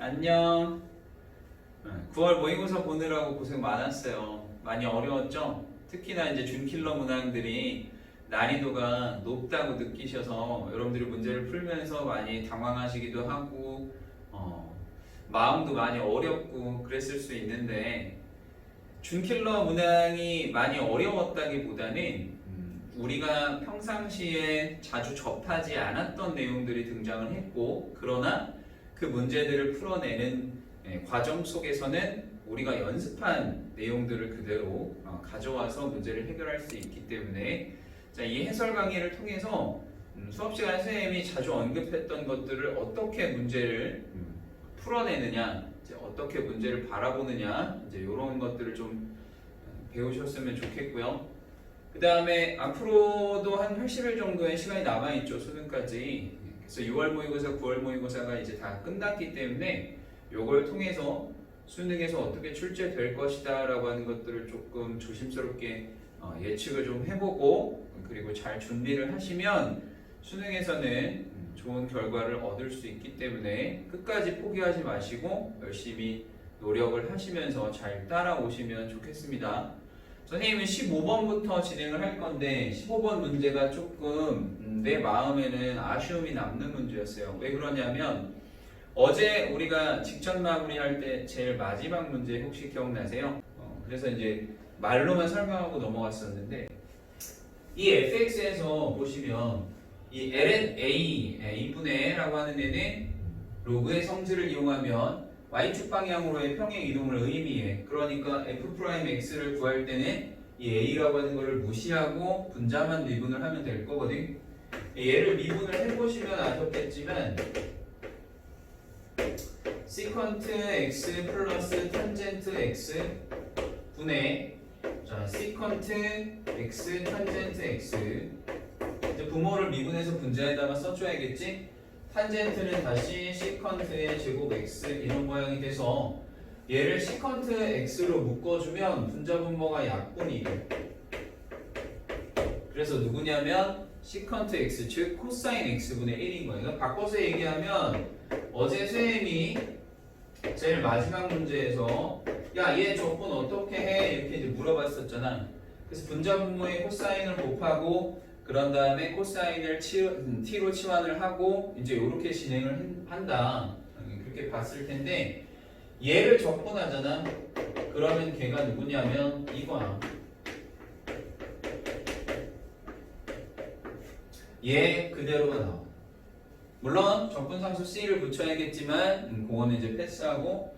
안녕. 9월 모의고사 보느라고 고생 많았어요. 많이 어려웠죠? 특히나 이제 준킬러 문항들이 난이도가 높다고 느끼셔서 여러분들이 문제를 풀면서 많이 당황하시기도 하고, 마음도 많이 어렵고 그랬을 수 있는데, 준킬러 문항이 많이 어려웠다기보다는 우리가 평상시에 자주 접하지 않았던 내용들이 등장을 했고, 그러나 그 문제들을 풀어내는 과정 속에서는 우리가 연습한 내용들을 그대로 가져와서 문제를 해결할 수 있기 때문에, 자, 이 해설 강의를 통해서 수업 시간에 선생님이 자주 언급했던 것들을 어떻게 문제를 풀어내느냐, 이제 어떻게 문제를 바라보느냐, 이제 이런 것들을 좀 배우셨으면 좋겠고요. 그 다음에 앞으로도 한 80일 정도의 시간이 남아있죠, 수능까지. 그래서 6월 모의고사, 9월 모의고사가 이제 다 끝났기 때문에 이걸 통해서 수능에서 어떻게 출제될 것이다 라고 하는 것들을 조금 조심스럽게 예측을 좀 해보고, 그리고 잘 준비를 하시면 수능에서는 좋은 결과를 얻을 수 있기 때문에 끝까지 포기하지 마시고 열심히 노력을 하시면서 잘 따라오시면 좋겠습니다. 선생님은 15번부터 진행을 할 건데 15번 문제가 조금 내 마음에는 아쉬움이 남는 문제였어요. 왜 그러냐면 어제 우리가 직전 마무리할 때 제일 마지막 문제 혹시 기억나세요? 그래서 이제 말로만 설명하고 넘어갔었는데, 이 fx에서 보시면 이 ln a분의 a라고 하는 애는 로그의 성질을 이용하면 y축 방향으로의 평행 이동을 의미해. 그러니까 f'x를 구할 때는 이 a라고 하는 것을 무시하고 분자만 미분을 하면 될 거거든. 얘를 미분을 해보시면 아셨겠지만 시컨트 x 플러스 탄젠트 x 분의 시컨트 x 탄젠트 x, 이제 부모를 미분해서 분자에다가 써줘야겠지. 탄젠트는 다시 시컨트의 제곱 x 이런 모양이 돼서 얘를 시컨트 x로 묶어주면 분자 분모가 약분이 돼. 그래서 누구냐면 시컨트 x, 즉 코사인 x분의 1인 거예요. 바꿔서 얘기하면 어제 선생님이 제일 마지막 문제에서 야, 얘 적분 어떻게 해? 이렇게 이제 물어봤었잖아. 그래서 분자 분모의 코사인을 곱하고 그런 다음에 코사인을 t로 치환을 하고 이제 이렇게 진행을 한다. 그렇게 봤을 텐데 얘를 적분하잖아. 그러면 걔가 누구냐면 이거야. 얘 그대로가 나와. 물론 적분상수 C를 붙여야겠지만 그거는 이제 패스하고,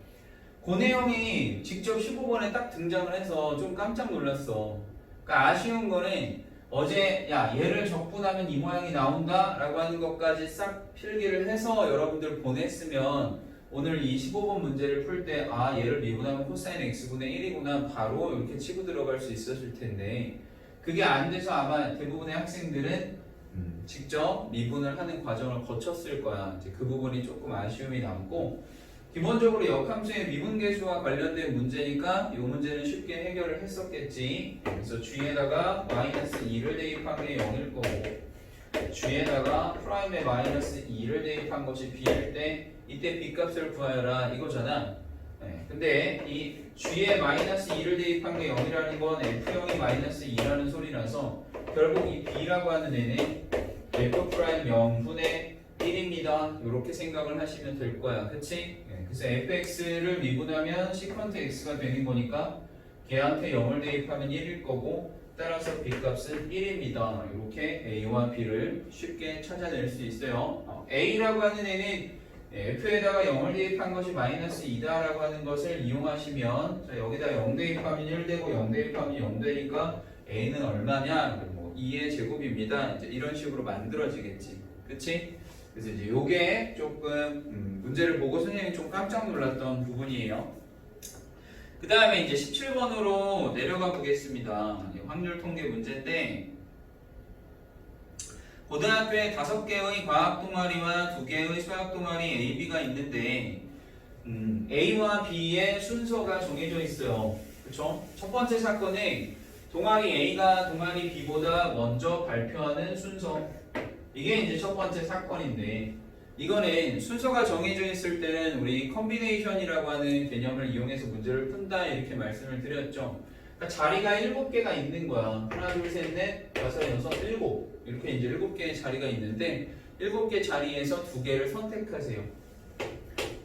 그 내용이 직접 15번에 딱 등장을 해서 좀 깜짝 놀랐어. 그러니까 아쉬운 거는 어제 야, 얘를 적분하면 이 모양이 나온다 라고 하는 것까지 싹 필기를 해서 여러분들 보냈으면 오늘 이 15번 문제를 풀 때 아, 얘를 미분하면 코사인 x분의 1이구나 바로 이렇게 치고 들어갈 수 있었을 텐데, 그게 안 돼서 아마 대부분의 학생들은 직접 미분을 하는 과정을 거쳤을 거야. 이제 그 부분이 조금 아쉬움이 남고, 기본적으로 역함수의 미분계수와 관련된 문제니까 이 문제는 쉽게 해결을 했었겠지. 그래서 g에다가 마이너스 2를 대입한 게 0일 거고, g에다가 프라임에 마이너스 2를 대입한 것이 b일 때 이때 b값을 구하여라 이거잖아. 근데 이 g에 마이너스 2를 대입한 게 0이라는 건 f형이 마이너스 2라는 소리라서 결국 이 b라고 하는 애는 f 프라임 0분의 1입니다. 이렇게 생각을 하시면 될 거야. 그치? 그래서 fx를 미분하면 시컨트 x가 되는 거니까 걔한테 0을 대입하면 1일 거고, 따라서 b값은 1입니다. 이렇게 a와 b를 쉽게 찾아낼 수 있어요. a라고 하는 애는 f에다가 0을 대입한 것이 마이너스 2다라고 하는 것을 이용하시면, 자, 여기다 0 대입하면 1 되고 0 대입하면 0 되니까 a는 얼마냐? 뭐 2의 제곱입니다. 이제 이런 식으로 만들어지겠지. 그치? 그래서 이제 요게 조금 문제를 보고 선생님이 좀 깜짝 놀랐던 부분이에요. 그 다음에 이제 17번으로 내려가 보겠습니다. 확률 통계 문제인데, 고등학교에 5개의 과학 동아리와 2개의 수학 동아리 A, B가 있는데 A와 B의 순서가 정해져 있어요. 그쵸? 첫 번째 사건에 동아리 A가 동아리 B보다 먼저 발표하는 순서, 이게 이제 첫 번째 사건인데, 이거는 순서가 정해져 있을 때는 우리 컨비네이션이라고 하는 개념을 이용해서 문제를 푼다 이렇게 말씀을 드렸죠. 그러니까 자리가 7개가 있는 거야. 하나, 둘, 셋, 넷, 다섯, 여섯, 일곱. 이렇게 이제 7개의 자리가 있는데 7개 자리에서 2개를 선택하세요.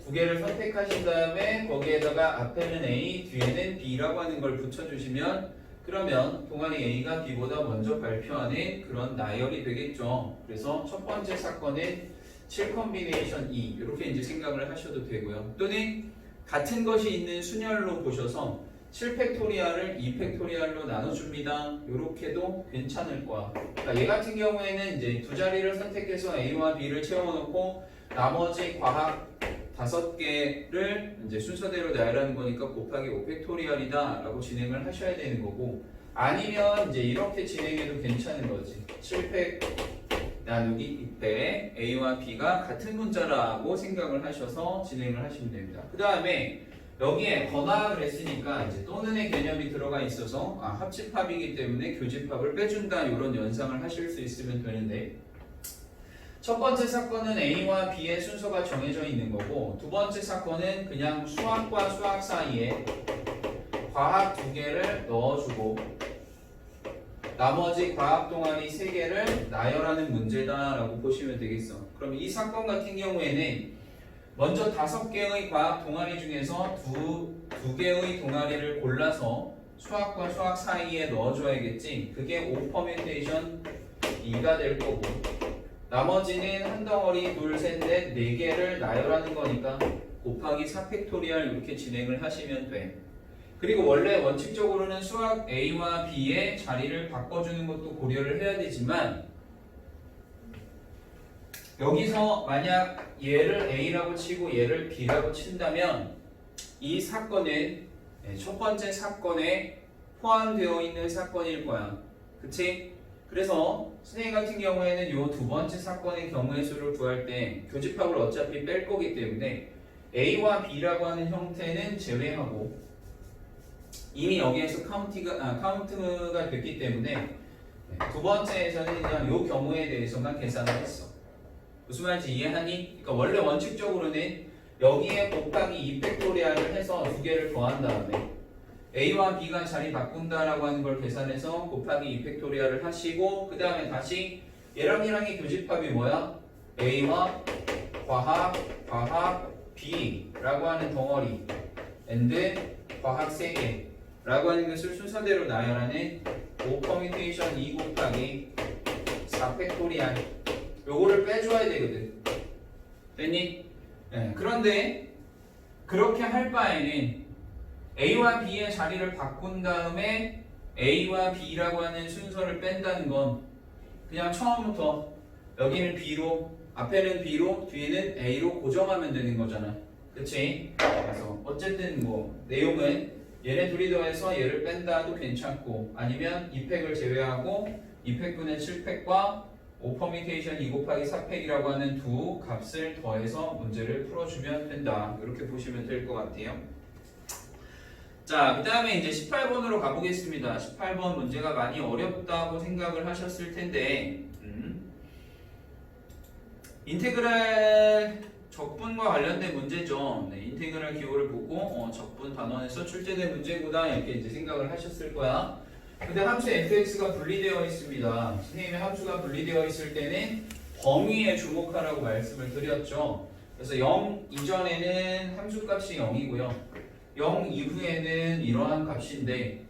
2개를 선택하신 다음에 거기에다가 앞에는 A, 뒤에는 B라고 하는 걸 붙여주시면 그러면 동아리 A가 B보다 먼저 발표하는 그런 나열이 되겠죠. 그래서 첫 번째 사건은 7 컨비네이션 2 이렇게 이제 생각을 하셔도 되고요. 또는 같은 것이 있는 순열로 보셔서 7 팩토리얼을 2 팩토리얼로 나눠줍니다. 이렇게도 괜찮을 거야. 그러니까 얘 같은 경우에는 이제 두 자리를 선택해서 A와 B를 채워놓고 나머지 과학 5개를 이제 순서대로 나열하는 거니까 곱하기 5 팩토리얼이다 라고 진행을 하셔야 되는 거고, 아니면 이제 이렇게 진행해도 괜찮은 거지. 7팩 나누기 2팩 A와 B가 같은 문자라고 생각을 하셔서 진행을 하시면 됩니다. 그 다음에 여기에 거나를 했으니까 이제 또는의 개념이 들어가 있어서 합집합이기 때문에 교집합을 빼준다 이런 연상을 하실 수 있으면 되는데, 첫 번째 사건은 A와 B의 순서가 정해져 있는 거고, 두 번째 사건은 그냥 수학과 수학 사이에 과학 2개를 넣어주고 나머지 과학 동아리 3개를 나열하는 문제다라고 보시면 되겠어. 그럼 이 사건 같은 경우에는 먼저 5개의 과학 동아리 중에서 두 개의 동아리를 골라서 수학과 수학 사이에 넣어줘야겠지. 그게 5 퍼뮤테이션 2가 될 거고, 나머지는 한 덩어리 둘, 셋, 넷, 4개를 나열하는 거니까 곱하기 4 팩토리얼 이렇게 진행을 하시면 돼. 그리고 원래 원칙적으로는 수학 A와 B의 자리를 바꿔주는 것도 고려를 해야 되지만, 여기서 만약 얘를 A라고 치고 얘를 B라고 친다면 이 사건은 첫 번째 사건에 포함되어 있는 사건일 거야. 그치? 그래서 선생님 같은 경우에는 이 두 번째 사건의 경우의 수를 구할 때 교집합을 어차피 뺄 거기 때문에 A와 B라고 하는 형태는 제외하고 이미 여기에서 카운트가 됐기 때문에 두 번째에서는 그냥 이 경우에 대해서만 계산을 했어. 무슨 말인지 이해하니? 그러니까 원래 원칙적으로는 여기에 곱하기 2 팩토리얼을 해서 2개를 더한 다음에 A와 B가 자리 바꾼다라고 하는 걸 계산해서 곱하기 2 팩토리얼을 하시고, 그 다음에 다시 얘랑이랑의 교집합이 뭐야? A와 과학 B라고 하는 덩어리 and 과학 3개라고 하는 것을 순서대로 나열하는 5 퍼뮤테이션 2 곱하기 4 팩토리얼, 요거를 빼줘야 되거든. 됐니? 네. 그런데 그렇게 할 바에는 A와 B의 자리를 바꾼 다음에 A와 B라고 하는 순서를 뺀다는 건 그냥 처음부터 여기는 B로, 앞에는 B로, 뒤에는 A로 고정하면 되는 거잖아. 그치? 그래서 어쨌든 뭐 내용은 얘네 둘이 더해서 얘를 뺀다도 괜찮고, 아니면 2팩을 제외하고 2팩분의 7팩과 5 퍼뮤테이션 2 곱하기 4팩이라고 하는 두 값을 더해서 문제를 풀어주면 된다. 이렇게 보시면 될 것 같아요. 자, 그 다음에 이제 18번으로 가보겠습니다. 18번 문제가 많이 어렵다고 생각을 하셨을 텐데, 인테그랄 적분과 관련된 문제죠. 네, 인테그랄 기호를 보고 적분 단원에서 출제된 문제구나 이렇게 이제 생각을 하셨을 거야. 근데 함수 fx가 분리되어 있습니다. 선생님의 함수가 분리되어 있을 때는 범위에 주목하라고 말씀을 드렸죠. 그래서 0 이전에는 함수값이 0이고요. 0 이후에는 이러한 값인데,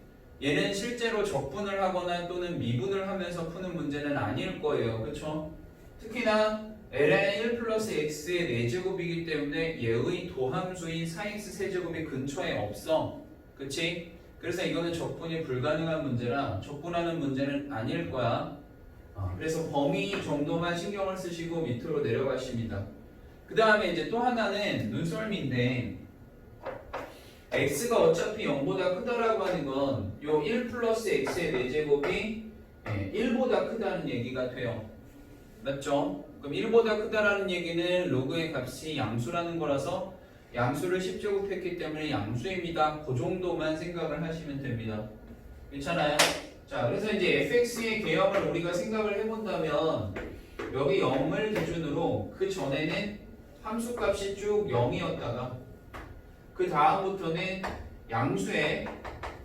얘는 실제로 적분을 하거나 또는 미분을 하면서 푸는 문제는 아닐 거예요. 그렇죠? 특히나 ln은 1 플러스 x의 4제곱이기 때문에 얘의 도함수인 4x 세제곱이 근처에 없어. 그치? 그래서 이거는 적분이 불가능한 문제라 적분하는 문제는 아닐 거야. 그래서 범위 정도만 신경을 쓰시고 밑으로 내려가십니다. 그 다음에 이제 또 하나는 눈썰미인데, x가 어차피 0보다 크다라고 하는 건 요 1 플러스 x의 4제곱이 1보다 크다는 얘기가 돼요. 맞죠? 그럼 1보다 크다라는 얘기는 로그의 값이 양수라는 거라서 양수를 10제곱했기 때문에 양수입니다. 그 정도만 생각을 하시면 됩니다. 괜찮아요? 자, 그래서 이제 fx의 개형을 우리가 생각을 해본다면 여기 0을 기준으로 그 전에는 함수값이 쭉 0이었다가 그 다음부터는 양수의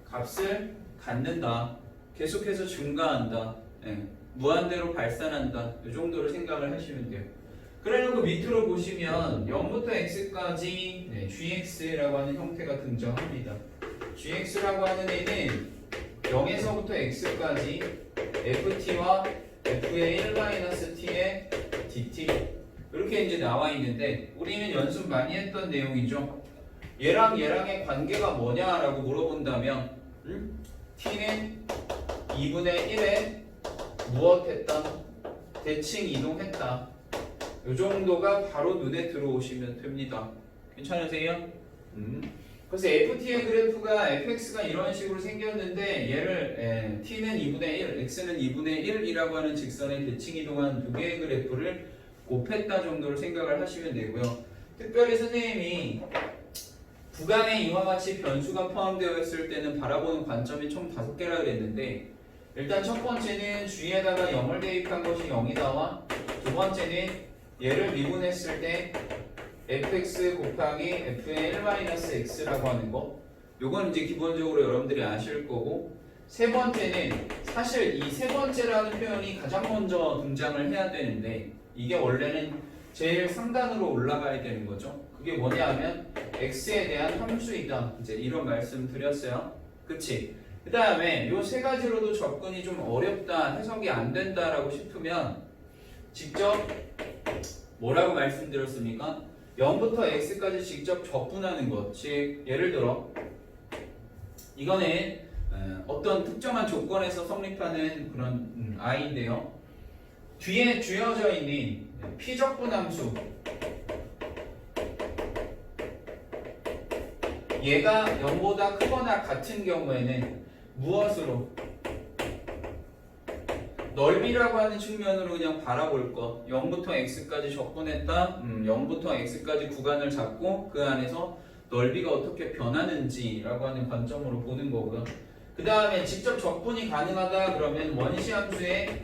값을 갖는다. 계속해서 증가한다. 예, 무한대로 발산한다. 이 정도로 생각을 하시면 돼요. 그래놓고 밑으로 보시면 0부터 x까지 gx라고 하는 형태가 등장합니다. gx라고 하는 애는 0에서부터 x까지 ft와 f의 1-t의 dt 이렇게 이제 나와 있는데 우리는 연습 많이 했던 내용이죠. 얘랑 얘랑의 관계가 뭐냐라고 물어본다면 t는 2분의 1에 무엇했다? 대칭 이동했다. 이 정도가 바로 눈에 들어오시면 됩니다. 괜찮으세요? 그래서 ft의 그래프가 fx가 이런 식으로 생겼는데 얘를 t는 2분의 1, x는 2분의 1이라고 하는 직선의 대칭 이동한 두 개의 그래프를 곱했다 정도로 생각을 하시면 되고요. 특별히 선생님이 구간에 이와 같이 변수가 포함되어 있을 때는 바라보는 관점이 총 5개라 그랬는데 일단 첫 번째는 g에다가 0을 대입한 것이 0이다와 두 번째는 얘를 미분했을 때 fx 곱하기 f의 1-x라고 하는 거 요건 이제 기본적으로 여러분들이 아실 거고 세 번째는 사실 이 세 번째라는 표현이 가장 먼저 등장을 해야 되는데 이게 원래는 제일 상단으로 올라가야 되는 거죠. 그게 뭐냐 하면 x에 대한 함수이다. 이제 이런 말씀 드렸어요. 그치? 그 다음에 요 세 가지로도 접근이 좀 어렵다, 해석이 안 된다라고 싶으면 직접 뭐라고 말씀드렸습니까? 0부터 x까지 직접 적분하는 것. 즉 예를 들어 이거는 어떤 특정한 조건에서 성립하는 그런 i인데요. 뒤에 주어져 있는 피적분함수 얘가 0보다 크거나 같은 경우에는 무엇으로? 넓이라고 하는 측면으로 그냥 바라볼 것. 0부터 x까지 적분했다. 0부터 x까지 구간을 잡고 그 안에서 넓이가 어떻게 변하는지라고 하는 관점으로 보는 거고요. 그 다음에 직접 적분이 가능하다 그러면 원시함수의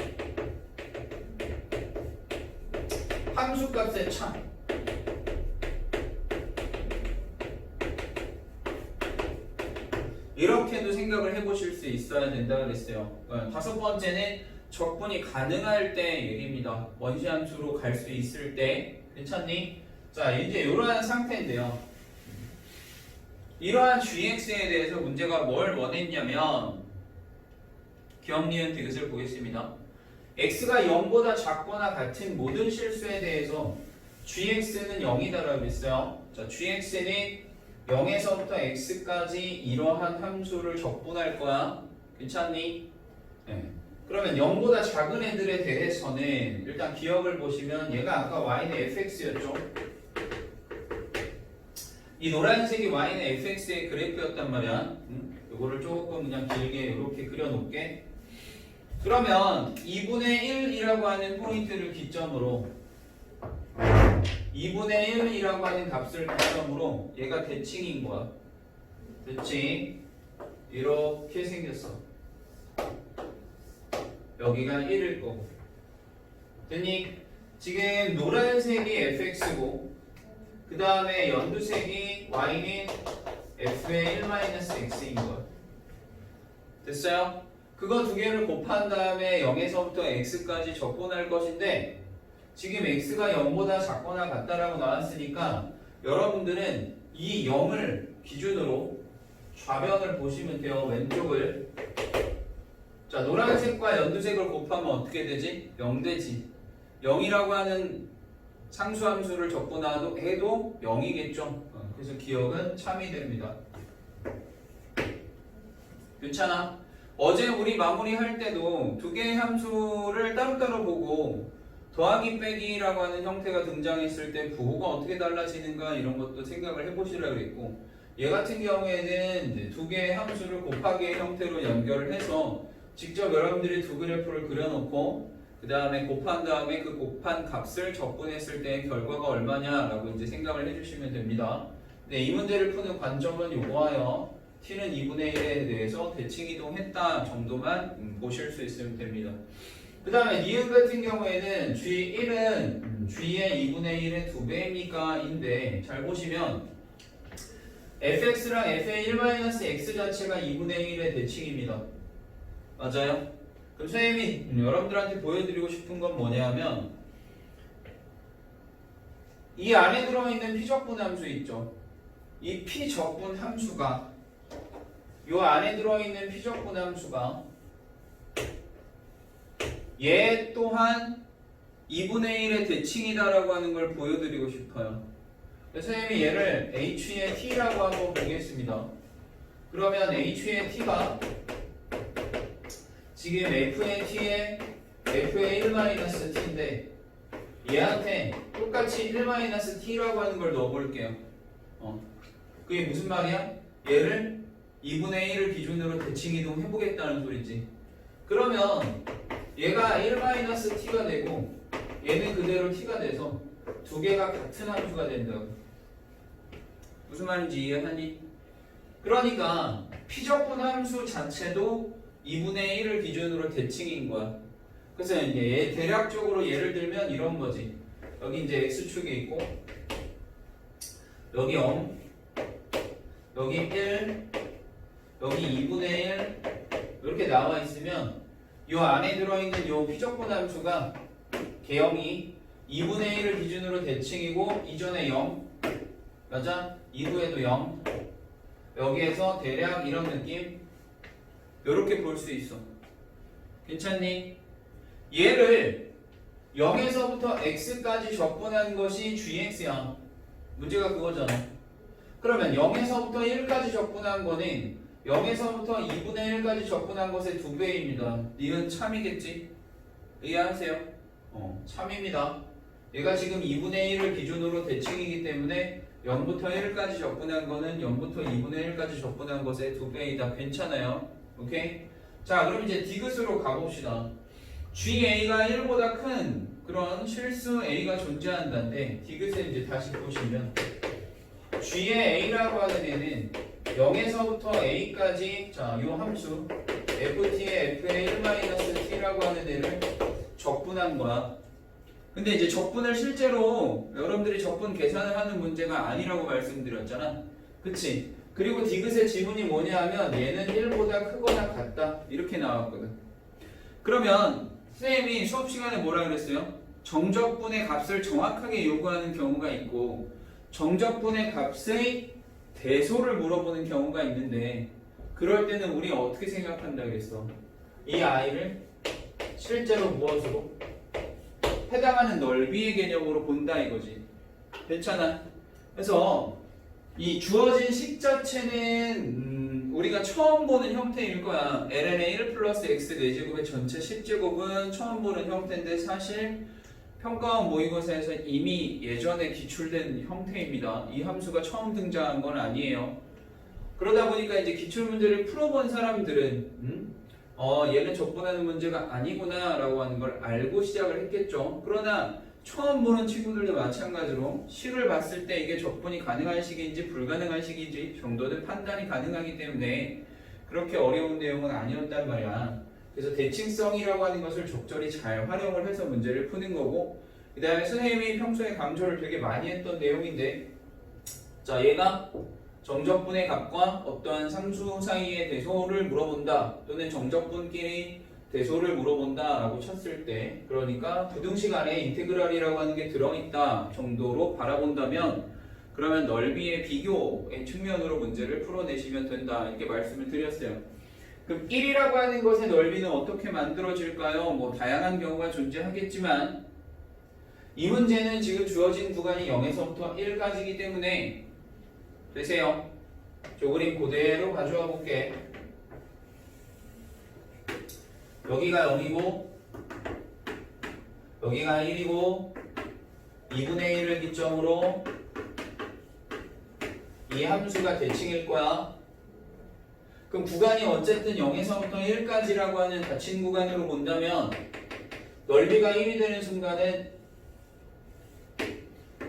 함수값의 차 이렇게도 생각을 해보실 수 있어야 된다 그랬어요. 다섯 번째는 적분이 가능할 때 얘기입니다. 원시함수로 갈 수 있을 때. 괜찮니? 자, 이제 이러한 상태인데요. 이러한 gx에 대해서 문제가 뭘 원했냐면 기억, 니은, 디귿을 보겠습니다. x가 0보다 작거나 같은 모든 실수에 대해서 gx는 0이다라고 했어요. 자, gx는 0에서부터 x까지 이러한 함수를 적분할 거야. 괜찮니? 네. 그러면 0보다 작은 애들에 대해서는 일단 기억을 보시면 얘가 아까 y는 fx였죠. 이 노란색이 y는 fx의 그래프였단 말이야. 이거를 조금 그냥 길게 이렇게 그려놓을게. 그러면 2분의 1이라고 하는 포인트를 기점으로 2분의 1이라고 하는 값을 기점으로 얘가 대칭인 거야. 대칭 이렇게 생겼어. 여기가 1일 거고. 됐니? 지금 노란색이 fx고 그 다음에 연두색이 y는 f의 1-x인 거야. 됐어요? 그거 두 개를 곱한 다음에 0에서부터 x까지 적분할 것인데 지금 x가 0보다 작거나 같다라고 나왔으니까 여러분들은 이 0을 기준으로 좌변을 보시면 돼요. 왼쪽을. 자, 노란색과 연두색을 곱하면 어떻게 되지? 0 되지. 0이라고 하는 상수함수를 적분해도 0이겠죠. 그래서 기억은 참이 됩니다. 괜찮아? 어제 우리 마무리할 때도 두 개의 함수를 따로따로 보고 더하기 빼기라고 하는 형태가 등장했을 때 부호가 어떻게 달라지는가 이런 것도 생각을 해보시라고 했고 얘 같은 경우에는 이제 두 개의 함수를 곱하기의 형태로 연결을 해서 직접 여러분들이 두 그래프를 그려놓고 그 다음에 곱한 다음에 그 곱한 값을 적분했을 때 결과가 얼마냐라고 이제 생각을 해주시면 됩니다. 네, 이 문제를 푸는 관점은 요거예요. t는 2분의 1에 대해서 대칭 이동했다 정도만 보실 수 있으면 됩니다. 그 다음에 니은 같은 경우에는 G1은 G의 2분의 1의 2배입니까? 인데 잘 보시면 fx랑 f의 1-x 자체가 2분의 1의 대칭입니다. 맞아요? 그럼 선생님이 여러분들한테 보여드리고 싶은 건 뭐냐면 이 안에 들어있는 피적분 함수 있죠? 이 피적분 함수가 이 안에 들어있는 피적분 함수가 얘 또한 2분의 1의 대칭이다라고 하는 걸 보여드리고 싶어요. 그래서 선생님이 얘를 h의 t라고 한번 보겠습니다. 그러면 h의 t가 지금 f의 t에 f의 1-t인데 얘한테 똑같이 1-t라고 하는 걸 넣어볼게요. 그게 무슨 말이야? 얘를 2분의 1을 기준으로 대칭 이동해보겠다는 소리지. 그러면 얘가 1-t가 되고 얘는 그대로 t가 돼서 두 개가 같은 함수가 된다고. 무슨 말인지 이해하니? 그러니까 피적분 함수 자체도 2분의 1을 기준으로 대칭인 거야. 그래서 이제 대략적으로 예를 들면 이런 거지. 여기 이제 x축이 있고 여기 0, 여기 1, 여기 2분의 1 이렇게 나와 있으면 이 안에 들어있는 이 피적분 함수가 개형이 2분의 1을 기준으로 대칭이고 이전에 0 맞아? 2부에도 0 여기에서 대략 이런 느낌 이렇게 볼 수 있어. 괜찮니? 얘를 0에서부터 x까지 적분한 것이 gx야. 문제가 그거잖아. 그러면 0에서부터 1까지 적분한 거는 0에서부터 2분의 1까지 적분한 것의 2배입니다. 니은 참이겠지? 이해하세요? 참입니다. 얘가 지금 2분의 1을 기준으로 대칭이기 때문에 0부터 1까지 적분한 거는 0부터 2분의 1까지 적분한 것의 2배이다. 괜찮아요? 오케이? 자, 그럼 이제 디귿으로 가봅시다. GA가 1보다 큰 그런 실수 A가 존재한다는데 디귿을 이제 다시 보시면 G의 A라고 하는 애는 0에서부터 A까지 자, 요 함수 FT의 F의 1-T라고 하는 애를 적분한 거야. 근데 이제 적분을 실제로 여러분들이 적분 계산을 하는 문제가 아니라고 말씀드렸잖아. 그치? 그리고 디귿의 지문이 뭐냐 하면 얘는 1보다 크거나 같다. 이렇게 나왔거든. 그러면 선생님이 수업 시간에 뭐라 그랬어요? 정적분의 값을 정확하게 요구하는 경우가 있고 정적분의 값의 대소를 물어보는 경우가 있는데 그럴 때는 우리 어떻게 생각한다 그랬어? 이 아이를 실제로 무엇으로? 해당하는 넓이의 개념으로 본다 이거지. 괜찮아? 그래서 이 주어진 식 자체는 우리가 처음 보는 형태일 거야. ln의 1 플러스 x 4제곱의 전체 10제곱은 처음 보는 형태인데 사실 평가원 모의고사에서 이미 예전에 기출된 형태입니다. 이 함수가 처음 등장한 건 아니에요. 그러다 보니까 이제 기출문제를 풀어본 사람들은 얘는 적분하는 문제가 아니구나 라고 하는 걸 알고 시작을 했겠죠. 그러나 처음 보는 친구들도 마찬가지로 식을 봤을 때 이게 적분이 가능한 식인지 불가능한 식인지 정도는 판단이 가능하기 때문에 그렇게 어려운 내용은 아니었단 말이야. 그래서 대칭성이라고 하는 것을 적절히 잘 활용을 해서 문제를 푸는 거고 그 다음에 선생님이 평소에 강조를 되게 많이 했던 내용인데 자 얘가 정적분의 값과 어떠한 상수 사이의 대소를 물어본다 또는 정적분끼리 대소를 물어본다 라고 쳤을 때 그러니까 부등식 안에 인테그랄이라고 하는 게 들어있다 정도로 바라본다면 그러면 넓이의 비교의 측면으로 문제를 풀어내시면 된다 이렇게 말씀을 드렸어요. 그럼 1이라고 하는 것의 넓이는 어떻게 만들어질까요? 뭐 다양한 경우가 존재하겠지만 이 문제는 지금 주어진 구간이 0에서부터 1까지이기 때문에 되세요. 저 그림 그대로 가져와 볼게. 여기가 0이고 여기가 1이고 2분의 1을 기점으로 이 함수가 대칭일 거야. 그럼 구간이 어쨌든 0에서부터 1까지라고 하는 닫힌 구간으로 본다면 넓이가 1이 되는 순간은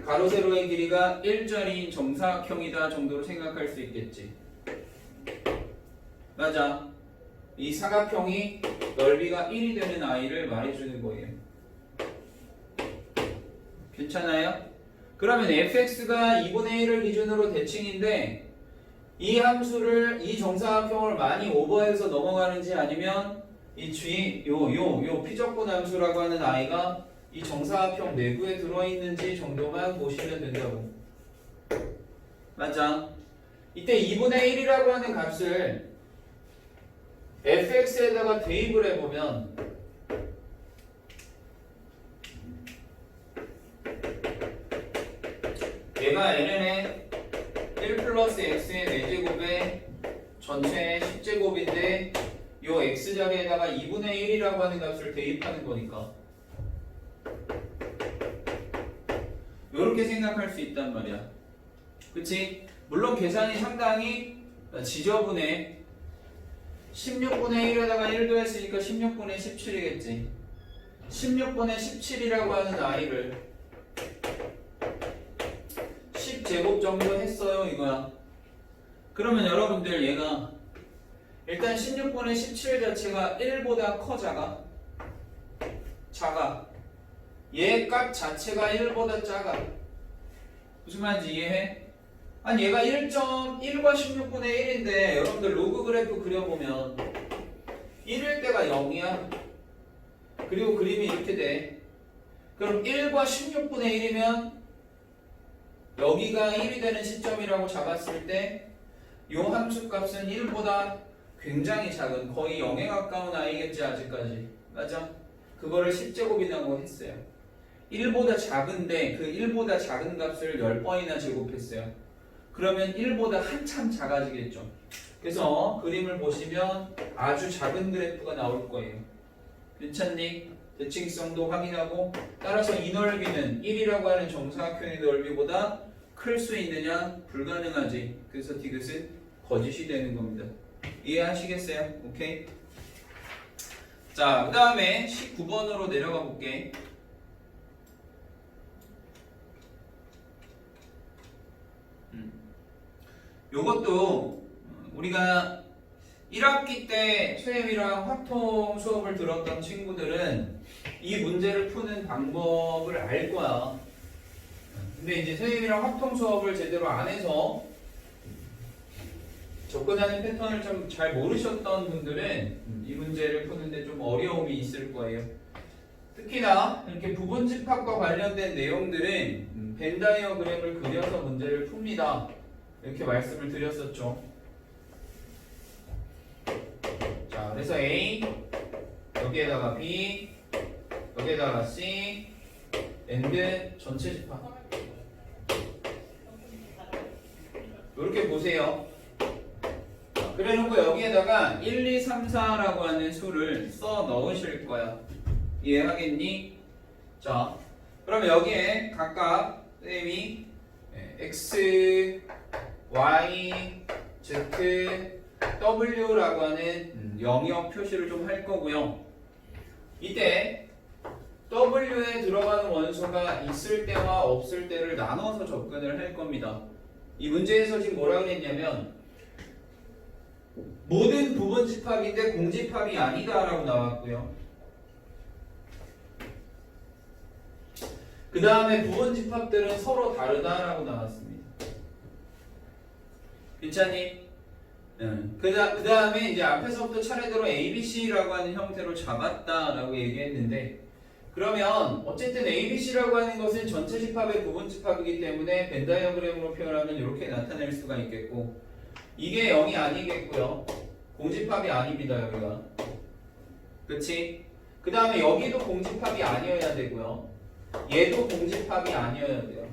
가로 세로의 길이가 1짜리인 정사각형이다 정도로 생각할 수 있겠지. 맞아. 이 사각형이 넓이가 1이 되는 아이를 말해주는 거예요. 괜찮아요? 그러면 fx가 2분의 1을 기준으로 대칭인데 이 함수를 이 정사각형을 많이 오버해서 넘어가는지 아니면 이 요 피적분 함수라고 하는 아이가 이 정사각형 내부에 들어있는지 정도만 보시면 된다고. 맞아? 이때 2분의 1이라고 하는 값을 fx에다가 대입을 해보면 얘가 ln의 1 플러스 x의 4제곱의 전체의 10제곱인데 요 x자리에다가 2분의 1이라고 하는 값을 대입하는 거니까 요렇게 생각할 수 있단 말이야. 그치? 물론 계산이 상당히 지저분해. 16분의 1에다가 1 더했으니까 16분의 17이겠지. 16분의 17이라고 하는 아이를 10제곱 정도 했어요 이거야. 그러면 여러분들 얘가 일단 16분의 17 자체가 1보다 커 작아? 작아. 얘 값 자체가 1보다 작아. 무슨 말인지 이해해? 아니 얘가 1.1과 16분의 1인데 여러분들 로그 그래프 그려보면 1일 때가 0이야. 그리고 그림이 이렇게 돼. 그럼 1과 16분의 1이면 여기가 1이 되는 시점이라고 잡았을 때 이 함수 값은 1보다 굉장히 작은 거의 0에 가까운 아이겠지 아직까지. 맞아? 그거를 10제곱이라고 했어요. 1보다 작은데 그 1보다 작은 값을 10번이나 제곱했어요. 그러면 1보다 한참 작아지겠죠. 그래서 그림을 보시면 아주 작은 그래프가 나올 거예요. 괜찮니? 대칭성도 확인하고 따라서 이 넓이는 1이라고 하는 정사각형의 넓이보다 클 수 있느냐? 불가능하지. 그래서 디귿은 거짓이 되는 겁니다. 이해하시겠어요? 오케이? 자, 그 다음에 19번으로 내려가 볼게. 요것도 우리가 1학기 때 수행이랑 확통 수업을 들었던 친구들은 이 문제를 푸는 방법을 알 거야. 근데 이제 수행이랑 확통 수업을 제대로 안 해서 접근하는 패턴을 좀 잘 모르셨던 분들은 이 문제를 푸는데 좀 어려움이 있을 거예요. 특히나 이렇게 부분집합과 관련된 내용들은 벤 다이어그램을 그려서 문제를 풉니다. 이렇게 말씀을 드렸었죠. 자, 그래서 A, 여기에다가 B, 여기에다가 C, AND 전체 집합. 이렇게 보세요. 그래 놓고 여기에다가 1, 2, 3, 4라고 하는 수를 써 넣으실 거야. 이해하겠니? 자, 그럼 여기에 각각 선생님이 X, Y, Z, W라고 하는 영역 표시를 좀 할 거고요. 이때 W에 들어가는 원소가 있을 때와 없을 때를 나눠서 접근을 할 겁니다. 이 문제에서 지금 뭐라 그랬냐면 모든 부분집합인데 공집합이 아니다라고 나왔고요. 그 다음에 부분집합들은 서로 다르다라고 나왔습니다. 괜찮니? 그 다음에 이제 앞에서부터 차례대로 ABC라고 하는 형태로 잡았다라고 얘기했는데 그러면 어쨌든 ABC라고 하는 것은 전체 집합의 부분집합이기 때문에 벤 다이어그램으로 표현하면 이렇게 나타낼 수가 있겠고 이게 0이 아니겠고요. 공집합이 아닙니다. 여기가. 그치? 그 다음에 여기도 공집합이 아니어야 되고요. 얘도 공집합이 아니어야 돼요.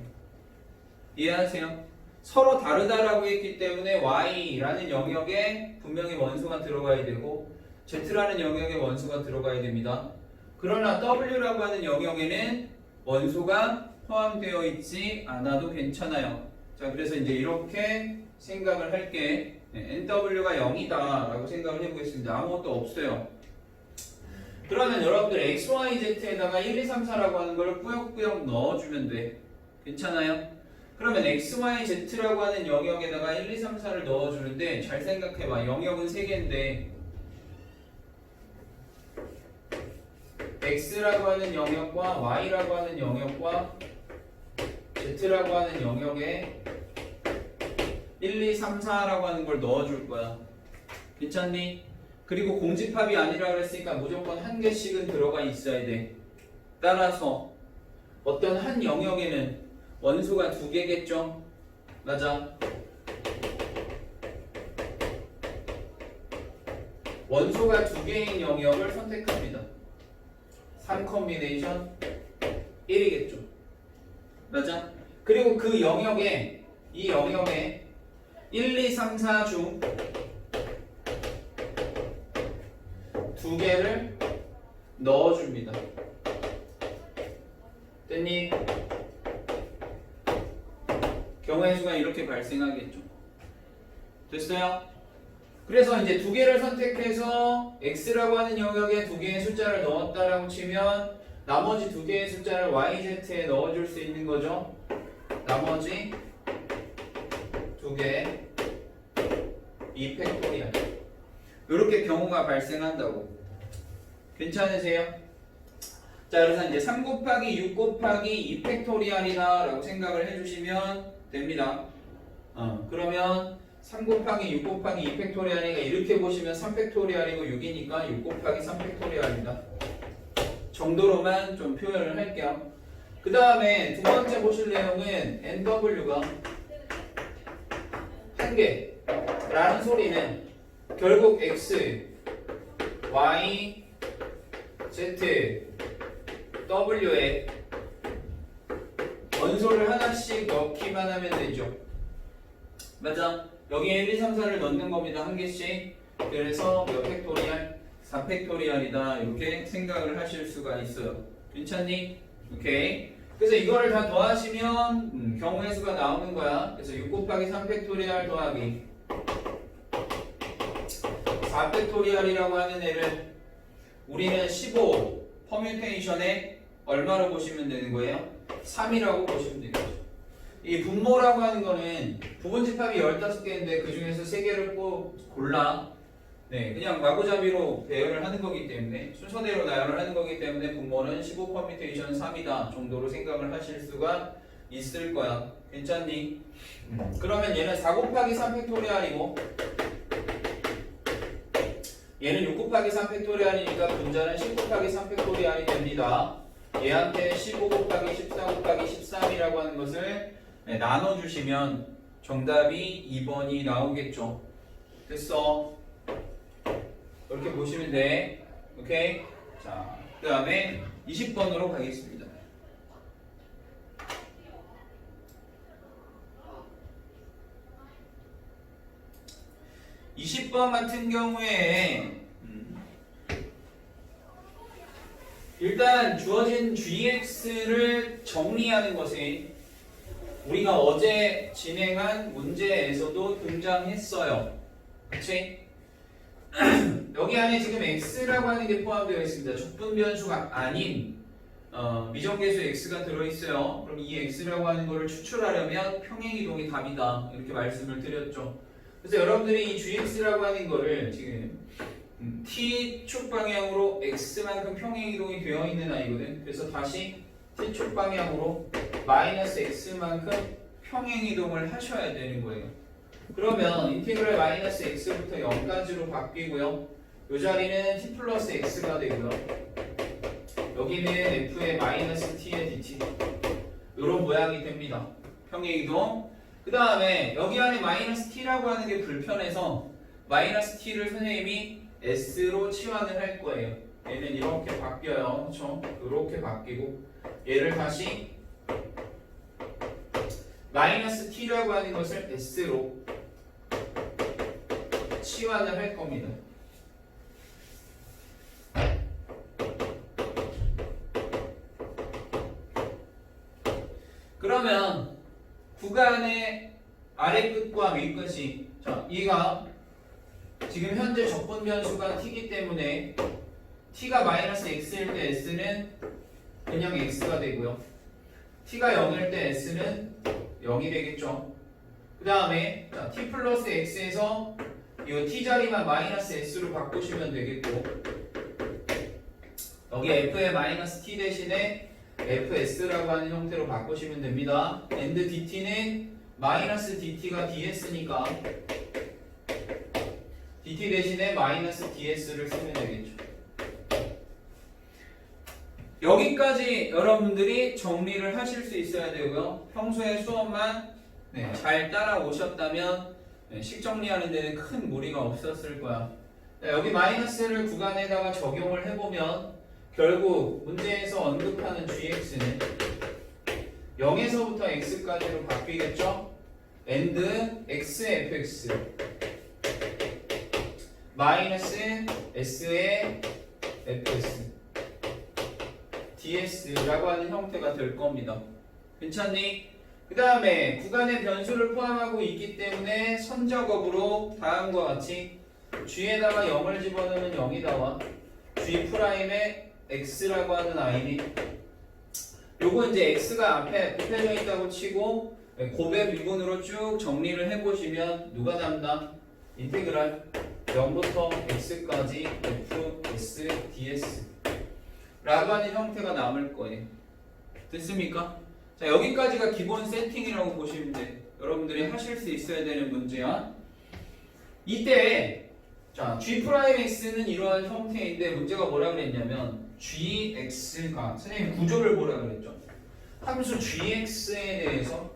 이해하세요? 서로 다르다라고 했기 때문에 Y라는 영역에 분명히 원소가 들어가야 되고 Z라는 영역에 원소가 들어가야 됩니다. 그러나 W라고 하는 영역에는 원소가 포함되어 있지 않아도 괜찮아요. 자, 그래서 이제 이렇게 생각을 할게. NW가 0이다 라고 생각을 해보겠습니다. 아무것도 없어요. 그러면 여러분들 XYZ에다가 1, 2, 3, 4라고 하는 걸 꾸역꾸역 넣어주면 돼. 괜찮아요? 그러면 XYZ라고 하는 영역에다가 1, 2, 3, 4를 넣어주는데 잘 생각해봐. 영역은 3개인데 x라고 하는 영역과 y라고 하는 영역과 z라고 하는 영역에 1, 2, 3, 4라고 하는 걸 넣어줄 거야. 괜찮니? 그리고 공집합이 아니라 그랬으니까 무조건 한 개씩은 들어가 있어야 돼. 따라서 어떤 한 영역에는 원소가 두 개겠죠? 맞아. 원소가 두 개인 영역을 선택합니다. 3 콤비네이션 1이겠죠. 맞아? 그리고 그 영역에 이 영역에 1, 2, 3, 4 중 두 개를 넣어줍니다. 됐니? 경우의 수가 이렇게 발생하겠죠. 됐어요? 그래서 이제 두 개를 선택해서 x라고 하는 영역에 두 개의 숫자를 넣었다라고 치면 나머지 두 개의 숫자를 yz에 넣어줄 수 있는 거죠. 나머지 두 개 2팩토리얼 이렇게 경우가 발생한다고. 괜찮으세요? 자, 그래서 이제 3 곱하기 6 곱하기 2팩토리얼이다 라고 생각을 해주시면 됩니다. 그러면 3 곱하기 6 곱하기 2팩토리얼이니까 이렇게 보시면 3팩토리얼이고 6이니까 6 곱하기 3팩토리얼입니다. 정도로만 좀 표현을 할게요. 그 다음에 두 번째 보실 내용은 NW가 한 개라는 소리는 결국 X, Y, Z, W에 원소를 하나씩 넣기만 하면 되죠. 맞아. 여기에 1, 2, 3, 4를 넣는 겁니다. 한 개씩. 그래서 몇 팩토리얼? 4팩토리얼이다. 이렇게 생각을 하실 수가 있어요. 괜찮니? 오케이. 그래서 이거를 다 더하시면 경우의 수가 나오는 거야. 그래서 6 곱하기 3팩토리얼 더하기 4팩토리얼이라고 하는 애를 우리는 15 퍼뮤테이션에 얼마로 보시면 되는 거예요? 3이라고 보시면 되겠죠. 이 분모라고 하는 거는 부분집합이 15개인데 그 중에서 3개를 꼭 골라. 네, 그냥 마구잡이로 배열을 하는 거기 때문에 순서대로 나열을 하는 거기 때문에 분모는 15 퍼뮤테이션 3이다 정도로 생각을 하실 수가 있을 거야. 괜찮니? 그러면 얘는 4 곱하기 3팩토리얼이고 얘는 6 곱하기 3팩토리얼이니까 분자는 10 곱하기 3팩토리얼이 됩니다. 얘한테 15 곱하기 14 곱하기 13이라고 하는 것을 나눠주시면 정답이 2번이 나오겠죠. 됐어. 이렇게 보시면 돼. 오케이? 자, 그 다음에 20번으로 가겠습니다. 20번 같은 경우에 일단 주어진 gx를 정리하는 것이 우리가 어제 진행한 문제에서도 등장했어요. 그치? 여기 안에 지금 x라고 하는 게 포함되어 있습니다. 적분 변수가 아닌 미정계수 x가 들어있어요. 그럼 이 x라고 하는 거를 추출하려면 평행이동이 답이다. 이렇게 말씀을 드렸죠. 그래서 여러분들이 이 gx라고 하는 거를 지금 t축 방향으로 x만큼 평행이동이 되어 있는 아이거든. 그래서 다시 t축 방향으로 마이너스 x만큼 평행이동을 하셔야 되는 거예요. 그러면 인티그랄 마이너스 x부터 0까지로 바뀌고요. 이 자리는 t 플러스 x가 되고요. 여기는 f의 마이너스 t의 dt 이런 모양이 됩니다. 평행이동. 그 다음에 여기 안에 마이너스 t라고 하는 게 불편해서 마이너스 t를 선생님이 s로 치환을 할 거예요. 얘는 이렇게 바뀌어요. 그렇죠? 이렇게 바뀌고 얘를 다시 마이너스 t라고 하는 것을 s로 치환을 할 겁니다. 그러면 구간의 아래 끝과 위 끝이 자, 이가 지금 현재 적분 변수가 t이기 때문에 t가 마이너스 x일 때 s는 그냥 x가 되고요. t가 0일 때 s는 0이 되겠죠. 그 다음에 t 플러스 x에서 이 t 자리만 마이너스 s로 바꾸시면 되겠고 여기 f의 마이너스 t 대신에 fs라고 하는 형태로 바꾸시면 됩니다. and dt는 마이너스 dt가 ds니까 dt 대신에 마이너스 ds를 쓰면 되겠죠. 여기까지 여러분들이 정리를 하실 수 있어야 되고요. 평소에 수업만 잘 따라오셨다면 식 정리하는 데는 큰 무리가 없었을 거야. 여기 마이너스를 구간에다가 적용을 해보면 결국 문제에서 언급하는 gx는 0에서부터 x까지로 바뀌겠죠? and xfx 마이너스 s의 fs ds라고 하는 형태가 될 겁니다. 괜찮니? 그 다음에 구간에 변수를 포함하고 있기 때문에 선작업으로 다음과 같이 g에다가 0을 집어넣으면 0이 나와. g'의 x라고 하는 아이니 요거 이제 x가 앞에 곱해져 있다고 치고 곱의 미분으로 쭉 정리를 해보시면 누가 남나? 인테그랄 0부터 x까지 fs ds 라고 하는 형태가 남을 거예요. 됐습니까? 자, 여기까지가 기본 세팅이라고 보시면 돼. 여러분들이 하실 수 있어야 되는 문제야. 이때 자, g'x는 이러한 형태인데 문제가 뭐라 그랬냐면 gx가 선생님 구조를 뭐라 그랬죠? 함수 gx에 대해서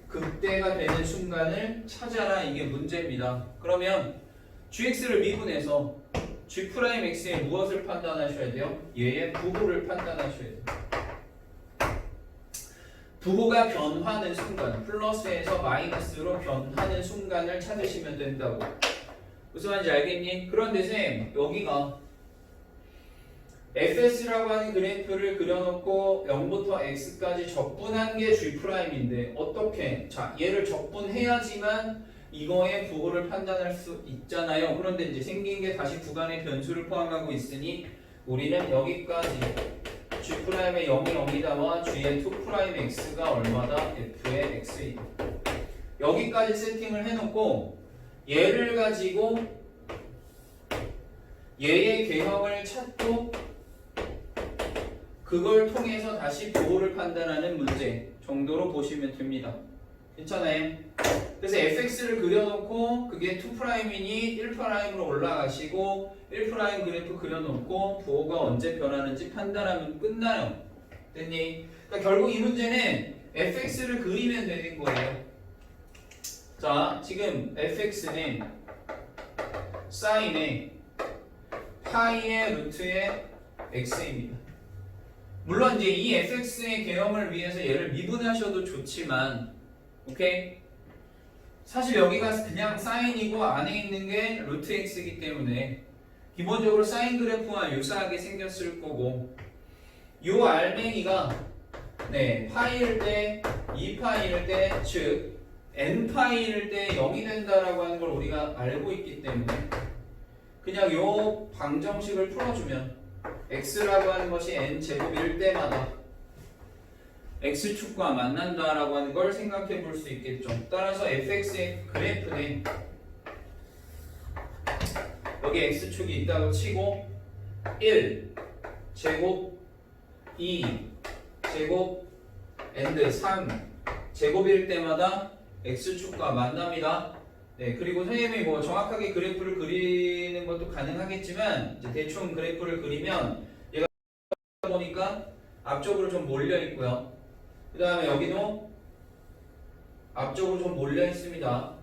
극대가 되는 순간을 찾아라, 이게 문제입니다. 그러면 gx를 미분해서 g'x의 무엇을 판단하셔야 돼요? 얘의 부호를 판단하셔야 돼요. 부호가 변하는 순간, 플러스에서 마이너스로 변하는 순간을 찾으시면 된다고. 무슨 말인지 알겠니? 그런데 쌤, 여기가 fs라고 하는 그래프를 그려놓고 0부터 x까지 적분한 게 g'인데 어떻게? 자, 얘를 적분해야지만 이거의 부호를 판단할 수 있잖아요. 그런데 이제 생긴 게 다시 구간의 변수를 포함하고 있으니 우리는 여기까지 g'의 0이 0이다와 g의 2'x가 얼마다? f의 x이다. 여기까지 세팅을 해놓고 얘를 가지고 얘의 개형을 찾고 그걸 통해서 다시 부호를 판단하는 문제 정도로 보시면 됩니다. 괜찮아요? 그래서 fx를 그려놓고 그게 2'이니 1'으로 올라가시고 1' 그래프 그려놓고 부호가 언제 변하는지 판단하면 끝나요. 됐니? 그러니까 결국 이 문제는 fx를 그리면 되는 거예요. 자, 지금 fx는 사인의 파이의 루트의 x입니다. 물론 이제 이 fx의 개형을 위해서 얘를 미분하셔도 좋지만, 오케이? 사실 여기가 그냥 사인이고 안에 있는 게 루트 x이기 때문에 기본적으로 사인 그래프와 유사하게 생겼을 거고, 요 알맹이가 파이일 때, 2파이일 때, 즉 n파이일 때 0이 된다라고 하는 걸 우리가 알고 있기 때문에 그냥 요 방정식을 풀어주면 x라고 하는 것이 n제곱일 때마다 x축과 만난다라고 하는 걸 생각해 볼 수 있겠죠. 따라서 fx의 그래프는 여기 x축이 있다고 치고 1 제곱 2 제곱 and 3 제곱일 때마다 x축과 만납니다. 네, 그리고 선생님이 뭐 정확하게 그래프를 그리는 것도 가능하겠지만 이제 대충 그래프를 그리면 얘가 보니까 앞쪽으로 좀 몰려 있고요. 그 다음에 여기도 앞쪽으로 좀 몰려 있습니다.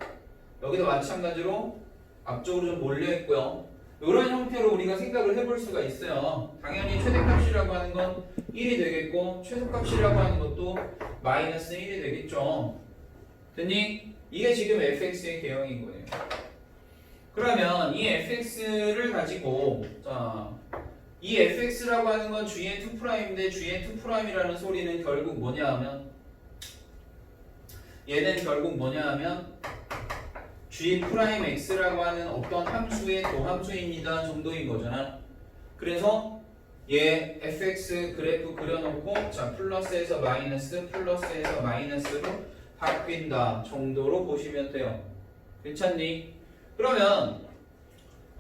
여기도 마찬가지로 앞쪽으로 좀 몰려 있고요. 이런 형태로 우리가 생각을 해볼 수가 있어요. 당연히 최대값이라고 하는 건 1이 되겠고 최소값이라고 하는 것도 마이너스 1이 되겠죠. 됐니? 이게 지금 fx의 개형인 거예요. 그러면 이 fx를 가지고 이 fx라고 하는 건 g의 2'인데 g의 2'이라는 소리는 결국 뭐냐 하면 얘는 결국 뭐냐 하면 g'x라고 하는 어떤 함수의 도함수입니다 정도인 거잖아. 그래서 얘 fx 그래프 그려놓고 자 플러스에서 마이너스 플러스에서 마이너스로 바뀐다 정도로 보시면 돼요. 괜찮니? 그러면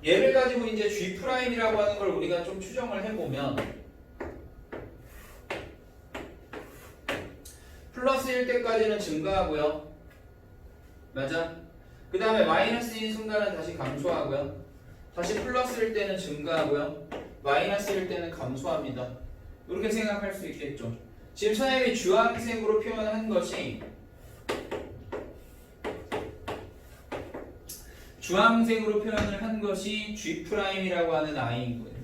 얘를 가지고 이제 g'이라고 하는 걸 우리가 좀 추정을 해보면 플러스일 때까지는 증가하고요. 맞아? 그 다음에 마이너스인 순간은 다시 감소하고요. 다시 플러스일 때는 증가하고요. 마이너스일 때는 감소합니다. 이렇게 생각할 수 있겠죠. 지금 선생님이 주황색으로 표현한 것이 주황색으로 표현을 한 것이 G'이라고 하는 I인 거예요.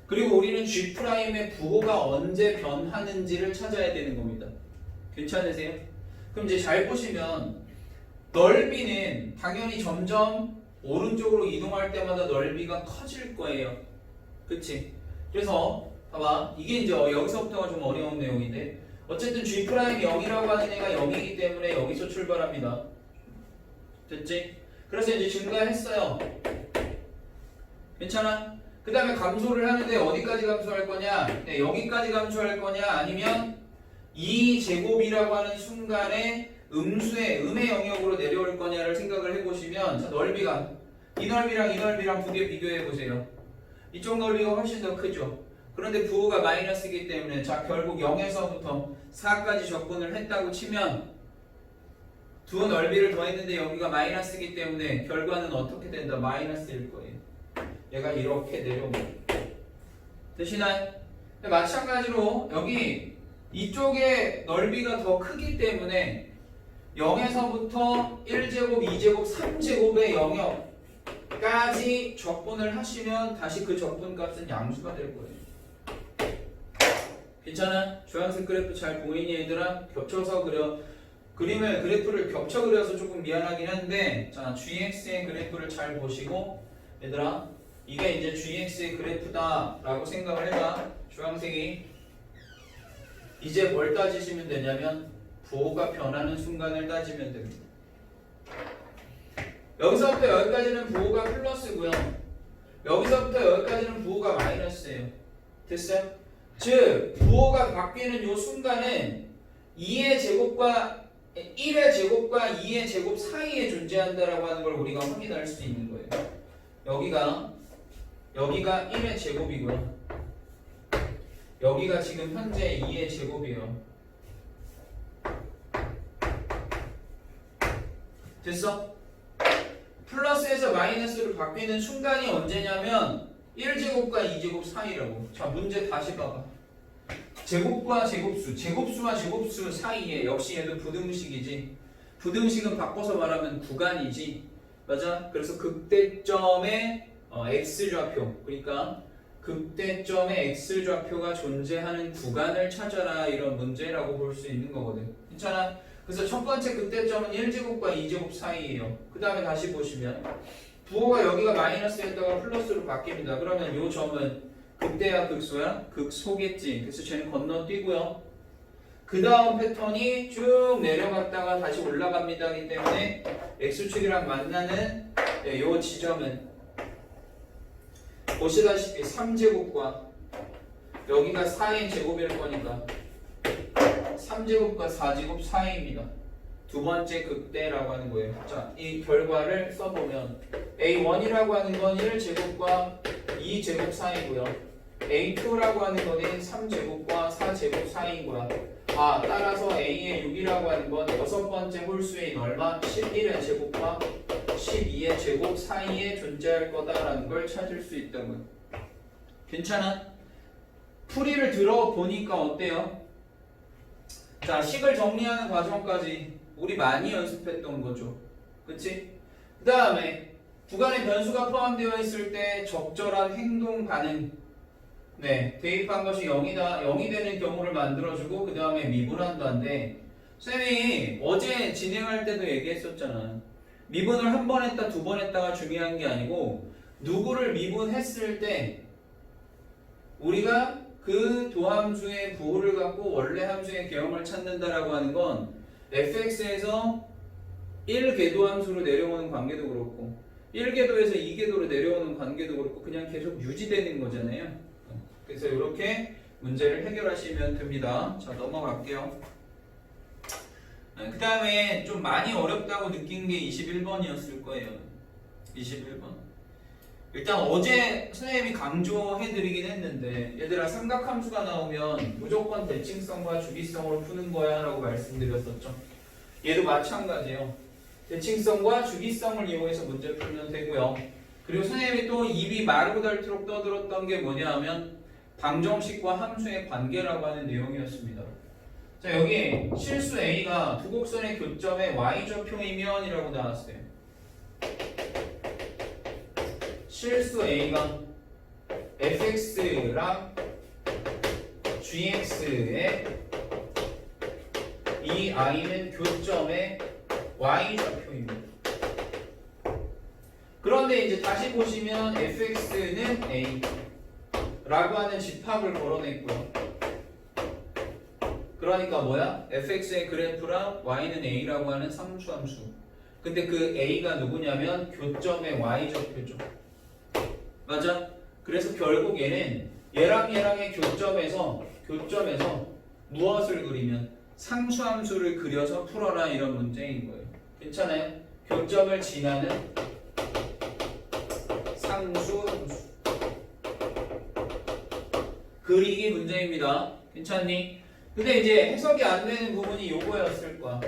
그리고 우리는 G'의 부호가 언제 변하는지를 찾아야 되는 겁니다. 괜찮으세요? 그럼 이제 잘 보시면 넓이는 당연히 점점 오른쪽으로 이동할 때마다 넓이가 커질 거예요. 그치? 그래서 봐봐, 이게 이제 여기서부터가 좀 어려운 내용인데 어쨌든 G' 0이라고 하는 애가 0이기 때문에 여기서 출발합니다. 됐지? 그래서 이제 증가했어요. 괜찮아? 그 다음에 감소를 하는데 어디까지 감소할 거냐? 네, 여기까지 감소할 거냐? 아니면 2제곱이라고 하는 순간에 음의 영역으로 내려올 거냐를 생각을 해보시면 자, 넓이가 이 넓이랑 두 개 비교해 보세요. 이쪽 넓이가 훨씬 더 크죠. 그런데 부호가 마이너스이기 때문에 자 결국 0에서부터 4까지 접근을 했다고 치면 두 넓이를 더했는데 여기가 마이너스이기 때문에 결과는 어떻게 된다? 마이너스일 거예요. 얘가 이렇게 내려옵니다. 되시나요? 마찬가지로 여기 이쪽의 넓이가 더 크기 때문에 0에서부터 1제곱, 2제곱, 3제곱의 영역까지 적분을 하시면 다시 그 적분 값은 양수가 될 거예요. 괜찮아? 주황색 그래프 잘 보이니 얘들아? 겹쳐서 그려. 그래프를 겹쳐 그려서 조금 미안하긴 한데 자 GX의 그래프를 잘 보시고 얘들아 이게 이제 GX의 그래프다 라고 생각을 해봐. 주황색이 이제 뭘 따지시면 되냐면 부호가 변하는 순간을 따지면 됩니다. 여기서부터 여기까지는 부호가 플러스고요. 여기서부터 여기까지는 부호가 마이너스예요. 됐어요? 즉 부호가 바뀌는 이 순간은 2의 제곱과 1의 제곱과 2의 제곱 사이에 존재한다라고 하는 걸 우리가 확인할 수 있는 거예요. 여기가 1의 제곱이고요. 여기가 지금 현재 2의 제곱이에요. 됐어? 플러스에서 마이너스로 바뀌는 순간이 언제냐면 1제곱과 2제곱 사이라고. 자 문제 다시 봐봐. 제곱과 제곱수, 제곱수와 제곱수 사이에 역시 얘도 부등식이지. 부등식은 바꿔서 말하면 구간이지. 맞아? 그래서 극대점의 x좌표, 그러니까 극대점의 x좌표가 존재하는 구간을 찾아라 이런 문제라고 볼 수 있는 거거든. 괜찮아? 그래서 첫 번째 극대점은 1제곱과 2제곱 사이예요. 그 다음에 다시 보시면 부호가 여기가 마이너스였다가 플러스로 바뀝니다. 그러면 이 점은 극대야 극소야? 극소겠지. 그래서 쟤는 건너뛰고요. 그 다음 패턴이 쭉 내려갔다가 다시 올라갑니다. 하기 때문에 x축이랑 만나는 이 지점은 보시다시피 3제곱과 여기가 4의 제곱일 거니까 3제곱과 4제곱 사이입니다. 두 번째 극대라고 하는 거예요. 자, 이 결과를 써보면 A1이라고 하는 건 1제곱과 2제곱 사이고요. A2라고 하는 거는 3제곱과 4제곱 사이인 거야. 따라서 A의 6이라고 하는 건 여섯 번째 홀수인 얼마? 11의 제곱과 12의 제곱 사이에 존재할 거다라는 걸 찾을 수 있다고요. 괜찮아? 풀이를 들어보니까 어때요? 자, 식을 정리하는 과정까지 우리 많이 연습했던 거죠. 그치? 그 다음에 구간에 변수가 포함되어 있을 때 적절한 행동 가능. 네, 대입한 것이 0이 되는 경우를 만들어주고 그 다음에 미분한다인데 쌤이 어제 진행할 때도 얘기했었잖아. 미분을 한 번 했다 두 번 했다가 중요한 게 아니고 누구를 미분했을 때 우리가 그 도함수의 부호를 갖고 원래 함수의 개형을 찾는다라고 하는 건 fx에서 1궤도함수로 내려오는 관계도 그렇고 1궤도에서 2궤도로 내려오는 관계도 그렇고 그냥 계속 유지되는 거잖아요. 그래서 이렇게 문제를 해결하시면 됩니다. 자, 넘어갈게요. 그 다음에 좀 많이 어렵다고 느낀 게 21번이었을 거예요. 21번. 일단 어제 선생님이 강조해드리긴 했는데 얘들아 삼각함수가 나오면 무조건 대칭성과 주기성으로 푸는 거야 라고 말씀드렸었죠. 얘도 마찬가지예요. 대칭성과 주기성을 이용해서 문제 풀면 되고요. 그리고 선생님이 또 입이 마르고 닳도록 떠들었던 게 뭐냐 하면 방정식과 함수의 관계라고 하는 내용이었습니다. 자, 여기 실수 A가 두 곡선의 교점의 y좌표이면 이라고 나왔어요. 실수 A가 fx랑 gx의 이 i는 교점의 y좌표입니다. 그런데 이제 다시 보시면 fx는 a 라고 하는 집합을 걸어냈고요. 그러니까 뭐야? fx의 그래프랑 y는 a라고 하는 상수함수. 근데 그 a가 누구냐면 교점의 y좌표죠. 맞아? 그래서 결국 얘는 얘랑 얘랑의 교점에서 무엇을 그리면 상수함수를 그려서 풀어라 이런 문제인 거예요. 괜찮아요? 교점을 지나는 상수함수 그리기 문제입니다. 괜찮니? 근데 이제 해석이 안 되는 부분이 요거였을 거야.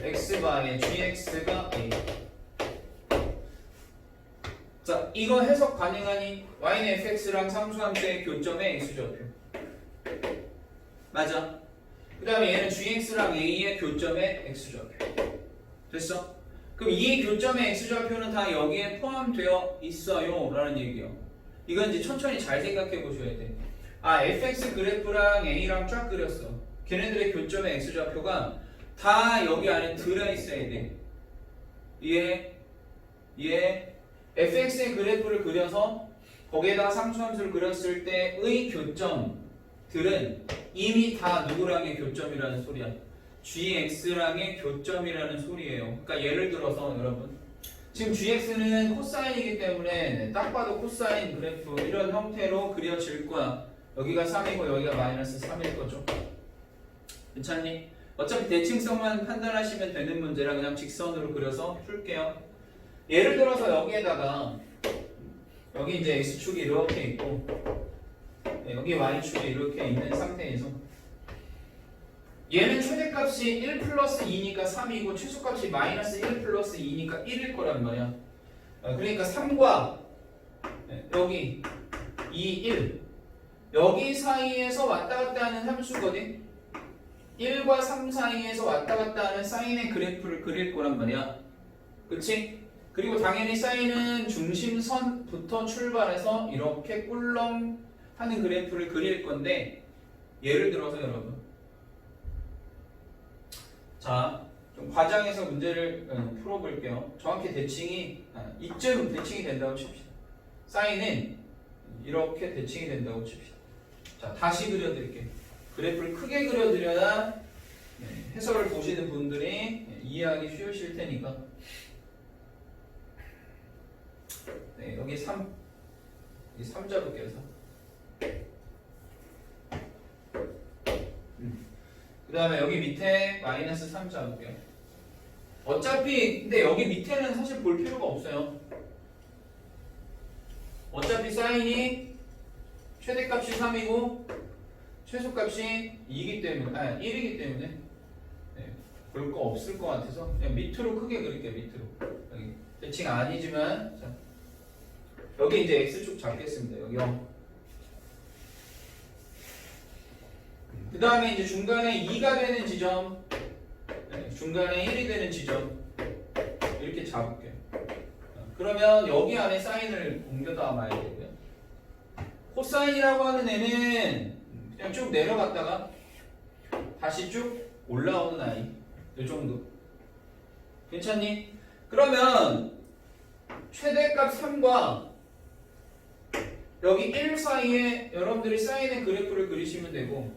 x바의 gx가 a. 자, 이거 해석 가능하니? y는 fx랑 상수함수의 교점의 x좌표. 맞아. 그 다음에 얘는 gx랑 a의 교점의 x좌표. 됐어? 그럼 이 교점의 x좌표는 다 여기에 포함되어 있어요 라는 얘기예요. 이건 이제 천천히 잘 생각해 보셔야 돼. 아, fx 그래프랑 a랑 쫙 그렸어. 걔네들의 교점의 x좌표가 다 여기 안에 들어있어야 돼. 이해? fx의 그래프를 그려서 거기에다가 상수함수를 그렸을 때의 교점들은 이미 다 누구랑의 교점이라는 소리야. gx랑의 교점이라는 소리예요. 그러니까 예를 들어서 여러분 지금 gx는 코사인이기 때문에 딱 봐도 코사인 그래프 이런 형태로 그려질 거야. 여기가 3이고 여기가 마이너스 3일 거죠. 괜찮니? 어차피 대칭성만 판단하시면 되는 문제라 그냥 직선으로 그려서 풀게요. 예를 들어서 여기에다가 여기 이제 x축이 이렇게 있고 여기 y축이 이렇게 있는 상태에서 얘는 최대값이 1 플러스 2니까 3이고 최소값이 마이너스 1 플러스 2니까 1일 거란 말이야. 그러니까 3과 여기 2, 1 여기 사이에서 왔다 갔다 하는 함수거든. 1과 3 사이에서 왔다 갔다 하는 사인의 그래프를 그릴 거란 말이야. 그치? 그리고 당연히 사인은 중심선부터 출발해서 이렇게 꿀렁 하는 그래프를 그릴 건데 예를 들어서 여러분 자, 좀 과장해서 문제를 풀어볼게요. 정확히 이쯤 대칭이 된다고 칩시다. 사인은 이렇게 대칭이 된다고 칩시다. 자, 다시 그려드릴게요. 그래프를 크게 그려드려야 해설을 보시는 분들이 이해하기 쉬우실 테니까. 네, 여기 3 잡을게요. 3. 그 다음에 여기 밑에 마이너스 3 잡을게요. 어차피 근데 여기 밑에는 사실 볼 필요가 없어요. 어차피 사인이 최대값이 3이고 최소값이 2이기 때문에 1이기 때문에 볼 거 없을 것 같아서 그냥 밑으로 크게 그릴게요. 밑으로. 여기 대칭 아니지만 자, 여기 이제 x축 잡겠습니다. 여기 0. 그 다음에 이제 중간에 2가 되는 지점, 중간에 1이 되는 지점 이렇게 잡을게요. 그러면 여기 안에 사인을 옮겨 담아야 되고요. 코사인이라고 하는 애는 그냥 쭉 내려갔다가 다시 쭉 올라오는 아이 이 정도. 괜찮니? 그러면 최대값 3과 여기 1 사이에 여러분들이 사인의 그래프를 그리시면 되고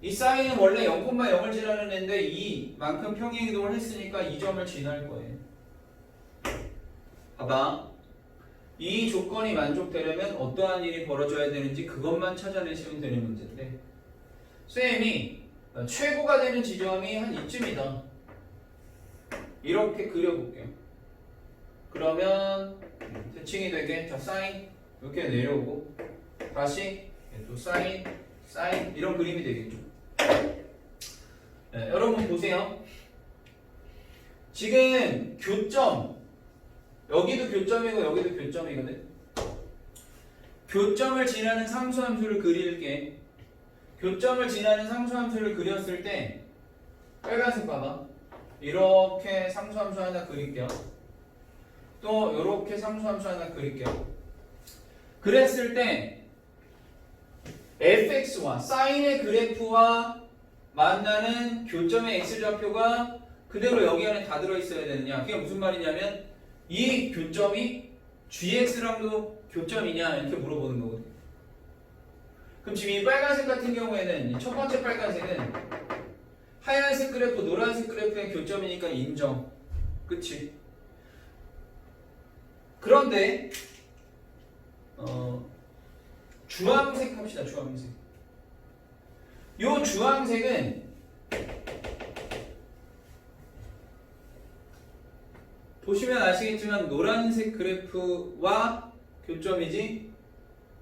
이 사인은 원래 0,0을 지나는 애인데 이만큼 평행이동을 했으니까 이 점을 지날 거예요. 봐봐. 이 조건이 만족되려면 어떠한 일이 벌어져야 되는지 그것만 찾아내시면 되는 문제인데 쌤이 최고가 되는 지점이 한 이쯤이다. 이렇게 그려볼게요. 그러면 대칭이 되게 자 사인 이렇게 내려오고 다시 또 사인 이런 그림이 되겠죠. 네, 여러분 보세요. 지금 교점 여기도 교점이고 여기도 교점이거든. 교점을 지나는 상수함수를 그릴게. 교점을 지나는 상수함수를 그렸을 때 빨간색 봐봐. 이렇게 상수함수 하나 그릴게요. 또 이렇게 상수함수 하나 그릴게요. 그랬을 때 fx와 사인의 그래프와 만나는 교점의 x좌표가 그대로 여기 안에 다 들어있어야 되느냐. 그게 무슨 말이냐면 이 교점이 gx랑도 교점이냐 이렇게 물어보는 거거든요. 그럼 지금 이 빨간색 같은 경우에는 첫 번째 빨간색은 하얀색 그래프, 노란색 그래프의 교점이니까 인정. 그치? 그런데 주황색 합시다. 주황색. 요 주황색은 보시면 아시겠지만 노란색 그래프와 교점이지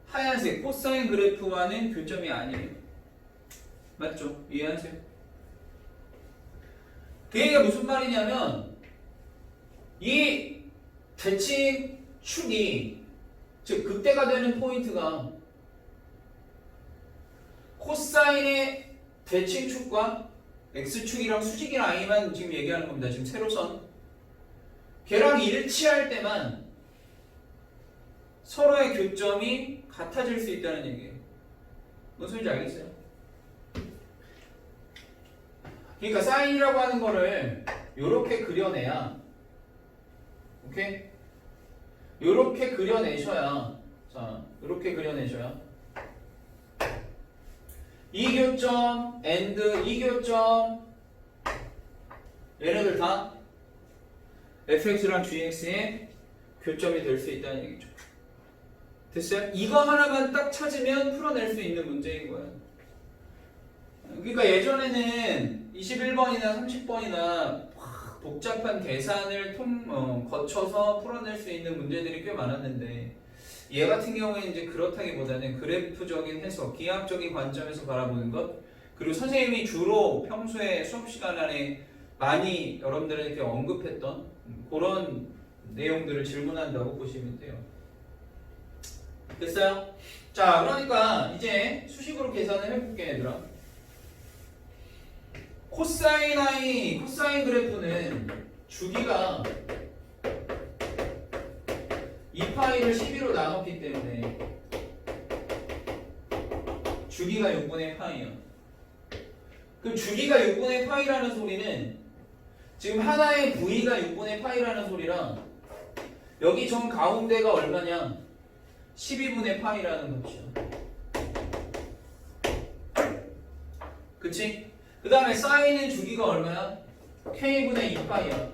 하얀색 코사인 그래프와는 교점이 아니에요. 맞죠? 이해하세요? 그 얘기가 무슨 말이냐면 이 대칭 축이 즉 극대가 되는 포인트가 코사인의 대칭축과 x축이랑 수직인 i만 지금 얘기하는 겁니다. 지금 세로선 걔랑 일치할 때만 서로의 교점이 같아질 수 있다는 얘기예요. 무슨 소리인지 알겠어요? 그러니까 사인이라고 하는 거를 요렇게 그려내야 오케이? 요렇게 그려내셔야 자, 요렇게 그려내셔야 이 교점 and 이 교점 얘네들 다 fx랑 gx의 교점이 될 수 있다는 얘기죠. 됐어요? 이거 하나만 딱 찾으면 풀어낼 수 있는 문제인 거예요. 그러니까 예전에는 21번이나 30번이나 복잡한 계산을 거쳐서 풀어낼 수 있는 문제들이 꽤 많았는데 얘 같은 경우에는 이제 그렇다기보다는 그래프적인 해석, 기하학적인 관점에서 바라보는 것 그리고 선생님이 주로 평소에 수업 시간 안에 많이 여러분들에게 언급했던 그런 내용들을 질문한다고 보시면 돼요. 됐어요? 자, 그러니까 이제 수식으로 계산을 해볼게 얘들아. 코사인 i, 코사인 그래프는 주기가 2파이를 12로 나눴기 때문에 주기가 6분의 파이야. 그럼 주기가 6분의 파이라는 소리는 지금 하나의 v가 6분의 파이라는 소리랑 여기 정 가운데가 얼마냐? 12분의 파이라는 것이야. 그치? 그 다음에 사인의 주기가 얼마야? k분의 2파이야.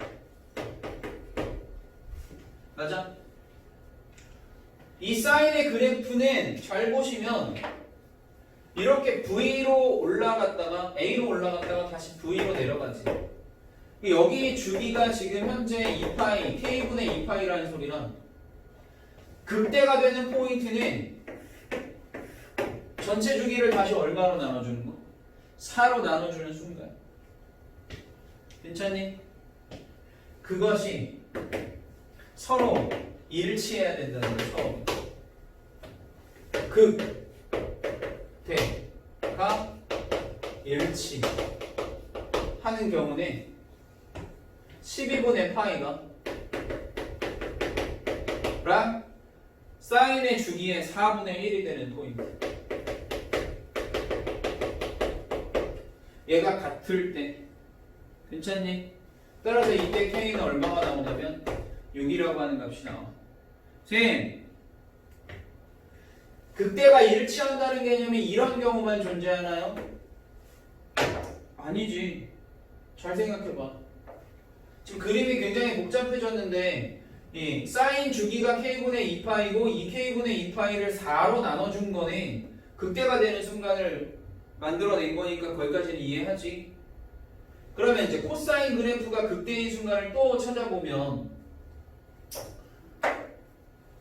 맞아? 이 사인의 그래프는 잘 보시면 이렇게 V로 올라갔다가 A로 올라갔다가 다시 V로 내려가지. 여기 주기가 지금 현재 2파이, k분의 2파이라는 소리랑 극대가 되는 포인트는 전체 주기를 다시 얼마로 나눠주는 거? 4로 나눠주는 순간. 괜찮니? 그것이 서로 일치해야 된다는 거죠. 극대가 일치하는 경우는 12분의 파이가 랑 사인의 주기의 4분의 1이 되는 포인트. 얘가 같을 때 괜찮니? 따라서 이때 k는 얼마가 나오냐면 6이라고 하는 값이 나와. 쌤, 극대가 일치한다는 개념이 이런 경우만 존재하나요? 아니지. 잘 생각해봐. 지금 그림이 굉장히 복잡해졌는데 이 사인 주기가 k분의 2파이고 이 k분의 2파이를 4로 나눠준 거네. 극대가 되는 순간을 만들어낸 거니까 거기까지는 이해하지. 그러면 이제 코사인 그래프가 극대인 순간을 또 찾아보면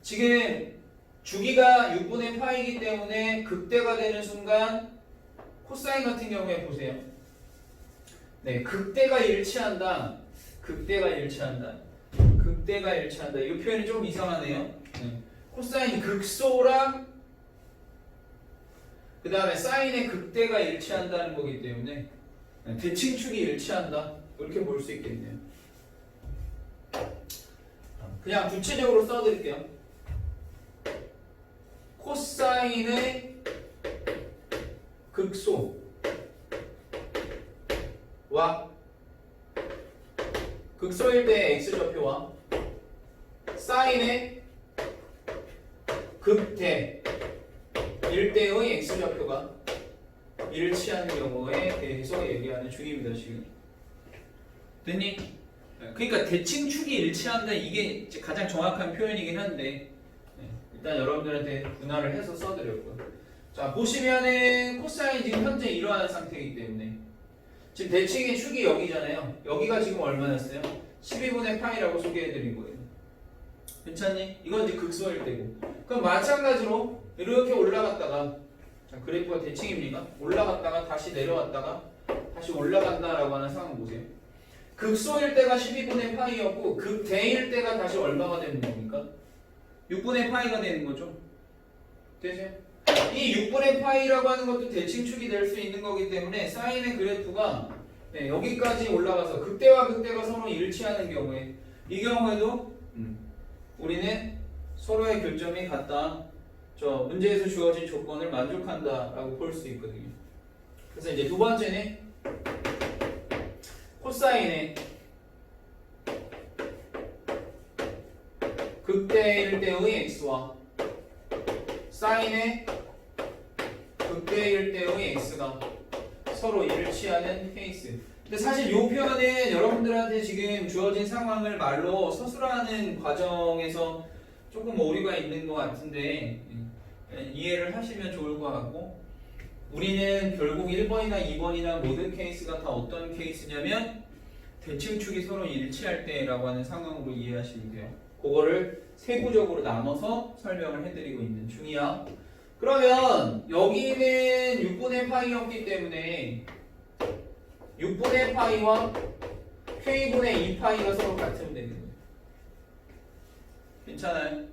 지금 주기가 6분의 파이기 때문에 극대가 되는 순간 코사인 같은 경우에 보세요. 네, 극대가 일치한다. 극대가 일치한다. 극대가 일치한다. 이 표현이 좀 이상하네요. 네. 코사인 극소랑 그 다음에 사인의 극대가 일치한다는 거기 때문에 대칭축이 일치한다. 이렇게 볼 수 있겠네요. 그냥 구체적으로 써드릴게요. 코사인의 극소와 극소일 때의 x좌표와 사인의 극대일 때의 x좌표가 일치하는 경우에 대해서 얘기하는 중입니다. 지금 됐니? 그러니까 대칭축이 일치한다. 이게 이제 가장 정확한 표현이긴 한데 일단 여러분들한테 분할을 해서 써드렸고요. 자, 보시면은 코사인 지금 현재 이러한 상태이기 때문에 지금 대칭의 축이 여기잖아요. 여기가 지금 얼마였어요? 12분의 파이라고 소개해드린 거예요. 괜찮니? 이건 이제 극소일 때고. 그럼 마찬가지로 이렇게 올라갔다가, 자, 그래프가 대칭입니까? 올라갔다가 다시 내려왔다가 다시 올라간다라고 하는 상황 보세요. 극소일 때가 12분의 파이였고 극대일 때가 다시 얼마가 되는 겁니까? 6분의 파이가 되는 거죠. 되세요? 이 6분의 파이라고 하는 것도 대칭축이 될 수 있는 거기 때문에 사인의 그래프가 여기까지 올라가서 극대와 극대가 서로 일치하는 경우에 이 경우에도 우리는 서로의 교점이 같다. 저 문제에서 주어진 조건을 만족한다라고 볼 수 있거든요. 그래서 이제 두 번째는 코사인의 극대일 때의 x와 사인의 극대일 때의 x가 서로 일치하는 케이스. 근데 사실 이 표현은 여러분들한테 지금 주어진 상황을 말로 서술하는 과정에서 조금 오류가 있는 것 같은데 이해를 하시면 좋을 것 같고, 우리는 결국 1번이나 2번이나 모든 케이스가 다 어떤 케이스냐면 대칭축이 서로 일치할 때라고 하는 상황으로 이해하시면 돼요. 그거를 세부적으로 나눠서 설명을 해드리고 있는 중이야. 그러면 여기는 6분의 파이였기 때문에 6분의 파이와 k분의 2파이가 서로 같으면 되는 거예요. 괜찮아요?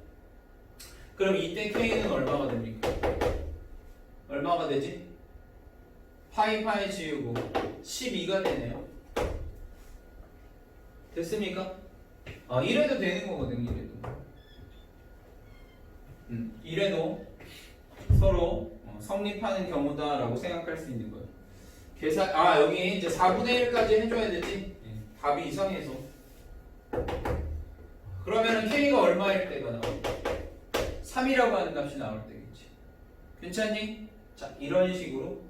그럼 이때 k는 얼마가 됩니까? 얼마가 되지? 파이 지우고 12가 되네요. 됐습니까? 이래도 되는 거거든요. 이래도 서로 성립하는 경우다라고 생각할 수 있는 거예요. 계산, 여기 이제 4분의 1까지 해줘야 되지? 답이 이상해서. 그러면은 k가 얼마일 때가 나와? 3이라고 하는 값이 나올 때겠지. 괜찮니? 자, 이런 식으로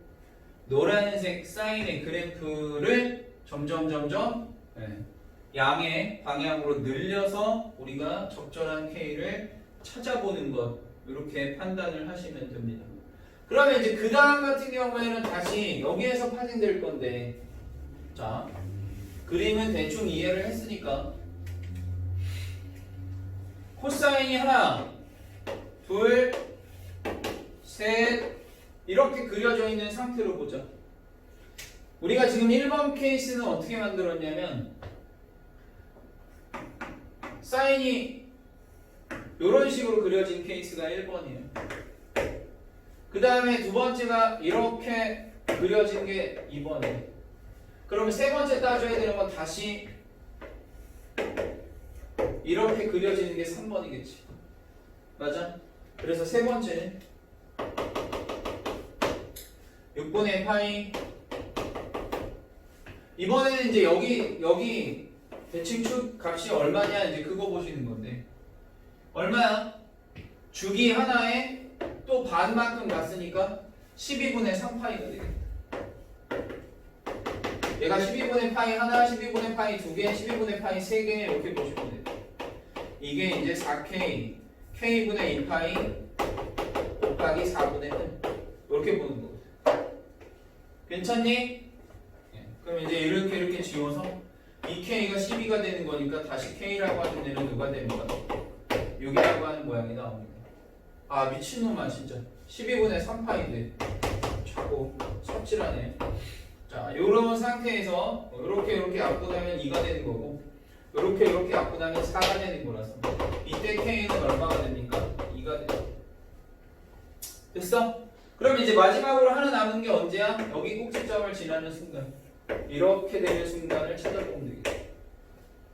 노란색 사인의 그래프를 점점 양의 방향으로 늘려서 우리가 적절한 k를 찾아보는 것, 이렇게 판단을 하시면 됩니다. 그러면 이제 그 다음 같은 경우에는 다시 여기에서 파생될 건데, 자, 그림은 대충 이해를 했으니까 코사인이 하나, 둘, 셋 이렇게 그려져 있는 상태로 보자. 우리가 지금 1번 케이스는 어떻게 만들었냐면 사인이 이런 식으로 그려진 케이스가 1번이에요. 그 다음에 두 번째가 이렇게 그려진 게 2번이에요. 그러면 세 번째 따져야 되는 건 다시 이렇게 그려지는 게 3번이겠지. 맞아? 그래서 세 번째는 6분의 파이. 이번에는 이제 여기 대칭축 값이 얼마냐 이제 그거 보시는 건데, 얼마야? 주기 하나에 또 반만큼 갔으니까 12분의 3파이가 되겠다. 얘가 12분의 파이 하나, 12분의 파이 두 개, 12분의 파이 세 개 이렇게 보시면 돼요. 이게 이제 4K, K분의 2파이 곱하기 4분의 1 이렇게 보는 거예요. 괜찮니? 그럼 이제 이렇게 지워서 이 K가 12가 되는 거니까 다시 K라고 하는 애는 누가 되는 거야? 여기라고 하는 모양이 나옵니다. 아 미친놈아 진짜 12분의 3파인데 자꾸 섭질하네. 자 요런 상태에서 이렇게 약분하면 2가 되는 거고 이렇게 약분하면 4가 되는 거라서 이때 K는 얼마가 됩니까? 2가 돼요. 됐어? 그럼 이제 마지막으로 하나 남은 게 언제야? 여기 꼭지점을 지나는 순간 이렇게 되는 순간을 찾아보면 되겠지.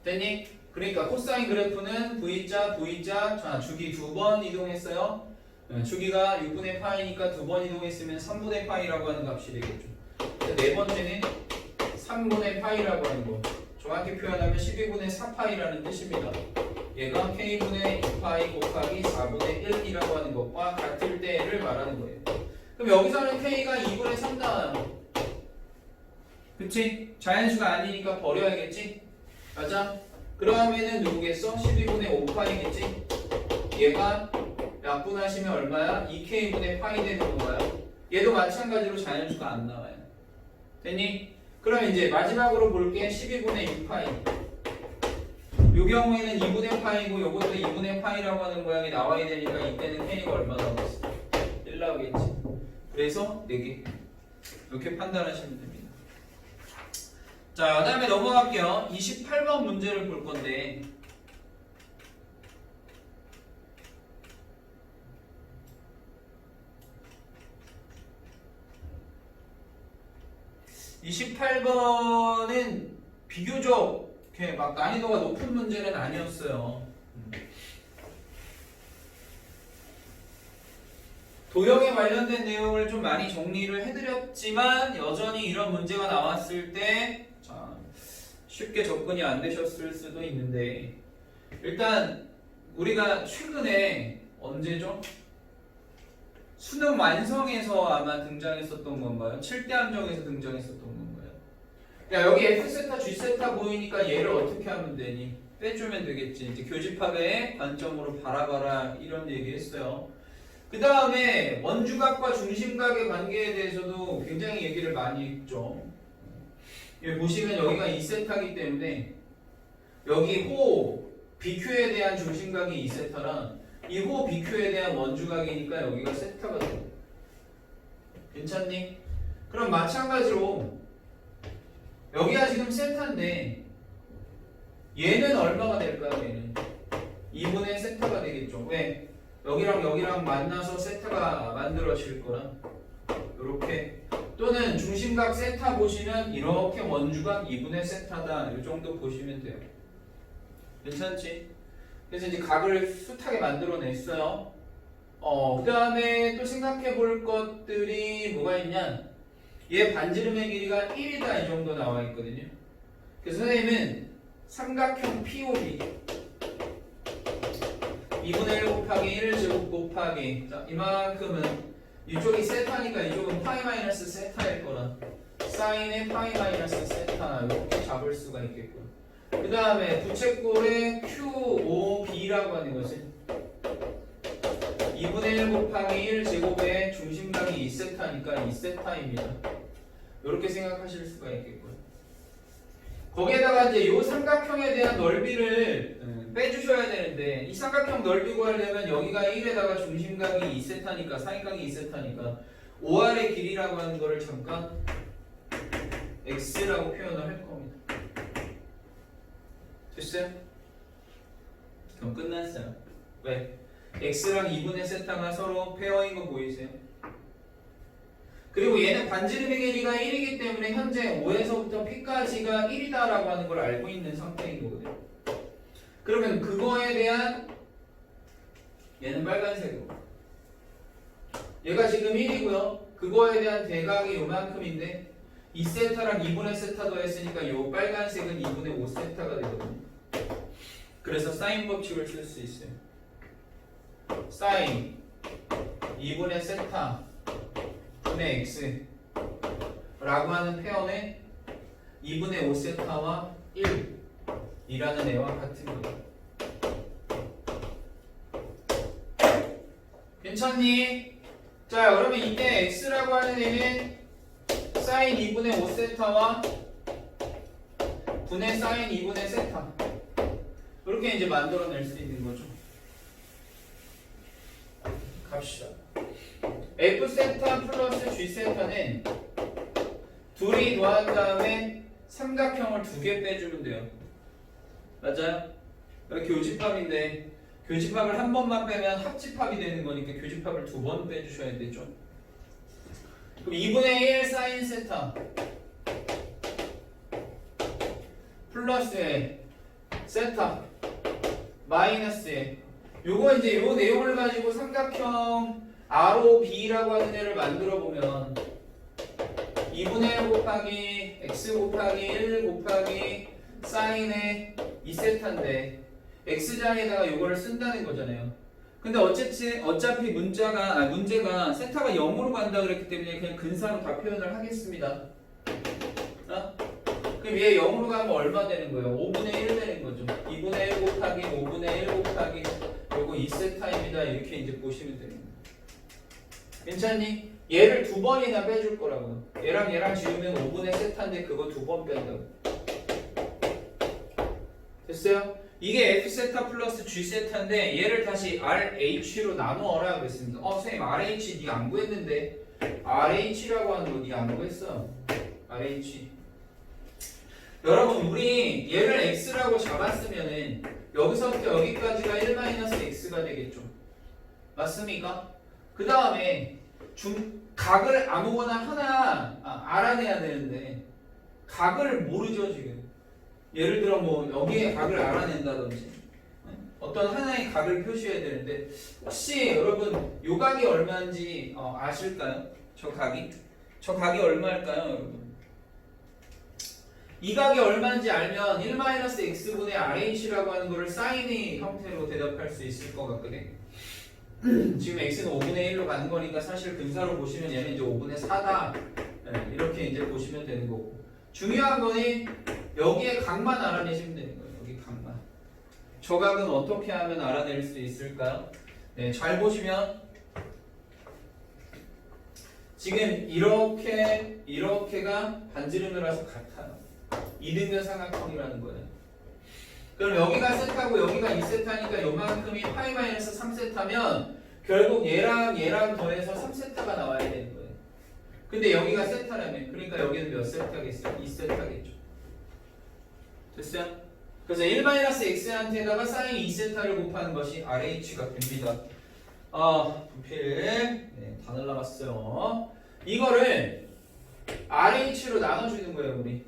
됐니? 그러니까 코사인 그래프는 V자 자 주기 2번 이동했어요. 주기가 6분의 파이니까 2번 이동했으면 3분의 파이라고 하는 값이 되겠죠. 네 번째는 3분의 파이라고 하는 거. 정확히 표현하면 12분의 4파이라는 뜻입니다. 얘가 K분의 2파이 곱하기 4분의 1이라고 하는 것과 같을 때를 말하는 거예요. 그럼 여기서는 K가 2분의 3 나와요. 그치? 자연수가 아니니까 버려야겠지? 맞아? 그러면은 누구겠어? 12분의 5파이겠지? 얘가 약분하시면 얼마야? 2K분의 파이 되는 건가요? 얘도 마찬가지로 자연수가 안 나와요. 됐니? 그럼 이제 마지막으로 볼게 12분의 6파이. 이 경우에는 2분의 파이고 요것도 2분의 파이라고 하는 모양이 나와야 되니까 이때는 K가 얼마 나오겠어? 1 나오겠지. 그래서 4개. 이렇게 판단하시면 됩니다. 자, 그 다음에 넘어갈게요. 28번 문제를 볼 건데 28번은 비교적 이렇게 막 난이도가 높은 문제는 아니었어요. 도형에 관련된 내용을 좀 많이 정리를 해드렸지만 여전히 이런 문제가 나왔을 때 자, 쉽게 접근이 안 되셨을 수도 있는데 일단 우리가 최근에 언제죠? 수능 완성에서 아마 등장했었던 건가요? 7대 함정에서 등장했었던 건가요? 야 여기 F세타, G세타 보이니까 얘를 어떻게 하면 되니? 빼주면 되겠지. 이제 교집합의 관점으로 바라봐라 이런 얘기 했어요. 그 다음에 원주각과 중심각의 관계에 대해서도 굉장히 얘기를 많이 했죠. 여기 보시면 여기가 2세타이기 때문에 여기 호 BQ에 대한 중심각이 2세타라 이 호 BQ에 대한 원주각이니까 여기가 세타가 돼요. 괜찮니? 그럼 마찬가지로 여기가 지금 세타인데 얘는 얼마가 될까요? 얘는 2분의 세타가 되겠죠. 왜? 여기랑 만나서 세타가 만들어질 거라 이렇게 또는 중심각 세타 보시면 이렇게 원주각 2분의 세타다 이 정도 보시면 돼요. 괜찮지? 그래서 이제 각을 숱하게 만들어냈어요. 그 다음에 또 생각해 볼 것들이 뭐가 있냐? 얘 반지름의 길이가 1이다 이 정도 나와 있거든요. 그래서 선생님은 삼각형 POB 2분의 1 곱하기 1 제곱 곱하기 자, 이만큼은 이쪽이 세타니까 이쪽은 파이 마이너스 세타일 거라 사인의 파이 마이너스 세타 이렇게 잡을 수가 있겠고 그 다음에 부채꼴의 QOB라고 하는 것은 2분의 1 곱하기 1 제곱의 중심각이 2세타니까 2세타입니다. 이렇게 생각하실 수가 있겠고요. 거기에다가 이제 이 삼각형에 대한 넓이를 빼주셔야 되는데 이 삼각형 넓이 구하려면 여기가 1에다가 중심각이 2세타니까 사인각이 2세타니까 OR의 길이라고 하는 거를 잠깐 X라고 표현을 할 겁니다. 됐어요? 그럼 끝났어요. 왜? X랑 2분의 세타가 서로 페어인 거 보이세요? 그리고 얘는 반지름의 길이가 1이기 때문에 현재 5에서부터 P까지가 1이다라고 하는 걸 알고 있는 상태인 거거든요. 그러면 그거에 대한 얘는 빨간색으로 얘가 지금 1이고요. 그거에 대한 대각이 요만큼인데 2세타랑 2분의 세타 더했으니까 요 빨간색은 2분의 5세타가 되거든요. 그래서 사인 법칙을 쓸 수 있어요. 사인 2분의 세타 분의 x 라고 하는 표현에 2분의 5세타와 1이라는 애와 같은 거예요. 괜찮니? 자 그러면 이때 x라고 하는 애는 사인 2분의 5세타와 분의 사인 2분의 세타 이렇게 이제 만들어낼 수 있는 거죠. 갑시다. F 세타 플러스 G 세타는 둘이 더한 다음에 삼각형을 두 개 빼주면 돼요. 맞아요? 여기 교집합인데 교집합을 한 번만 빼면 합집합이 되는 거니까 교집합을 두 번 빼주셔야 되죠. 그럼 2분의 1 사인 세타 플러스 세타 마이너스 요거 이제 요 내용을 가지고 삼각형 ROB라고 하는 애를 만들어 보면 2분의 1 곱하기 x 곱하기 1 곱하기 사인의 2세타인데 x장에다가 요거를 쓴다는 거잖아요. 근데 어차피 문제가 세타가 0으로 간다 그랬기 때문에 그냥 근사로 다 표현을 하겠습니다. 그럼 얘 0으로 가면 얼마 되는 거예요? 5분의 1 되는 거죠. 2분의 1 곱하기 5분의 1 곱하기 요거 2세타입니다. 이렇게 이제 보시면 되는 거예요. 괜찮니? 얘를 두 번이나 빼줄 거라고요. 얘랑 지우면 5분의 세타인데 그거 두 번 뺀다고. 됐어요? 이게 F세타 플러스 G세타인데 얘를 다시 RH로 나누어라 그랬습니다. 선생님 RH 니가 안 구했는데 RH라고 하는 거 니가 안 구했어. RH 여러분 우리 얘를 X라고 잡았으면은 여기서부터 여기까지가 1-X가 되겠죠. 맞습니까? 그 다음에 각을 아무거나 하나 알아내야 되는데 각을 모르죠 지금. 예를 들어 뭐 여기에 각을 알아낸다든지 어떤 하나의 각을 표시해야 되는데 혹시 여러분 요 각이 얼마인지 아실까요? 저 각이 얼마일까요 여러분? 이 각이 얼마인지 알면 1-x분의 RH라고 하는 거를 사인의 형태로 대답할 수 있을 것 같거든. 지금 x는 5분의 1로 가는 거니까 사실 근사로 보시면 얘는 이제 5분의 4다 이렇게 이제 보시면 되는 거고, 중요한 거는 여기에 각만 알아내시면 되는 거예요. 여기 각만. 저 각은 어떻게 하면 알아낼 수 있을까요? 네, 잘 보시면 지금 이렇게가 반지름이라서 같아요. 이등변 삼각형이라는 거예요. 그럼 여기가 세타고 여기가 2세타니까 요만큼이 파이 마이너스 3세타면 결국 얘랑 더해서 3세타가 나와야 되는 거예요. 근데 여기가 세타라면 그러니까 여기는 몇 세타겠어요? 2세타겠죠. 됐어요? 그래서 1-x한테다가 사인 2세타를 곱하는 것이 RH가 됩니다. 부필 다 날라갔어요. 이거를 RH로 나눠주는 거예요 우리.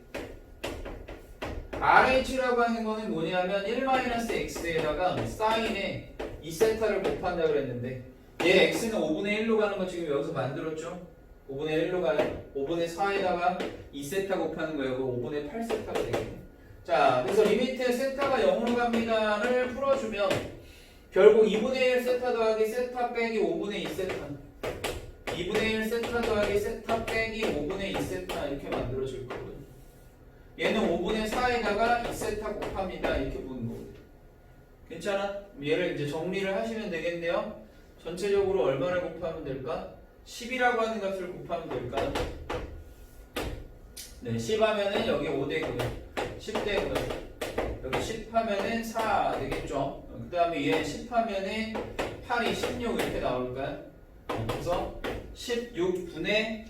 RH라고 하는 거는 뭐냐면 1-x에다가 사인에 2세타를 곱한다 그랬는데 얘 x는 5분의 1로 가는 거 지금 여기서 만들었죠? 5분의 1로 가요. 5분의 4에다가 2세타 곱하는 거예요. 그 5분의 8세타가 되겠네. 자, 그래서 리미트 세타가 0으로 갑니다를 풀어주면 결국 2분의 1 세타 더하기 세타 빼기 5분의 2세타 2분의 1 세타 더하기 세타 빼기 5분의 2세타 이렇게 만들어질 거거든요. 얘는 5분의 4에다가 2세타 곱합니다. 이렇게 보는 거거든요. 괜찮아? 얘를 이제 정리를 하시면 되겠네요. 전체적으로 얼마를 곱하면 될까? 10이라고 하는 값을 곱하면 될까요? 네, 10 하면은 여기 5 되고요. 10 되고요. 여기 10 하면은 4 되겠죠? 그 다음에 얘 10 하면은 8이 16 이렇게 나올까요? 그래서 16분의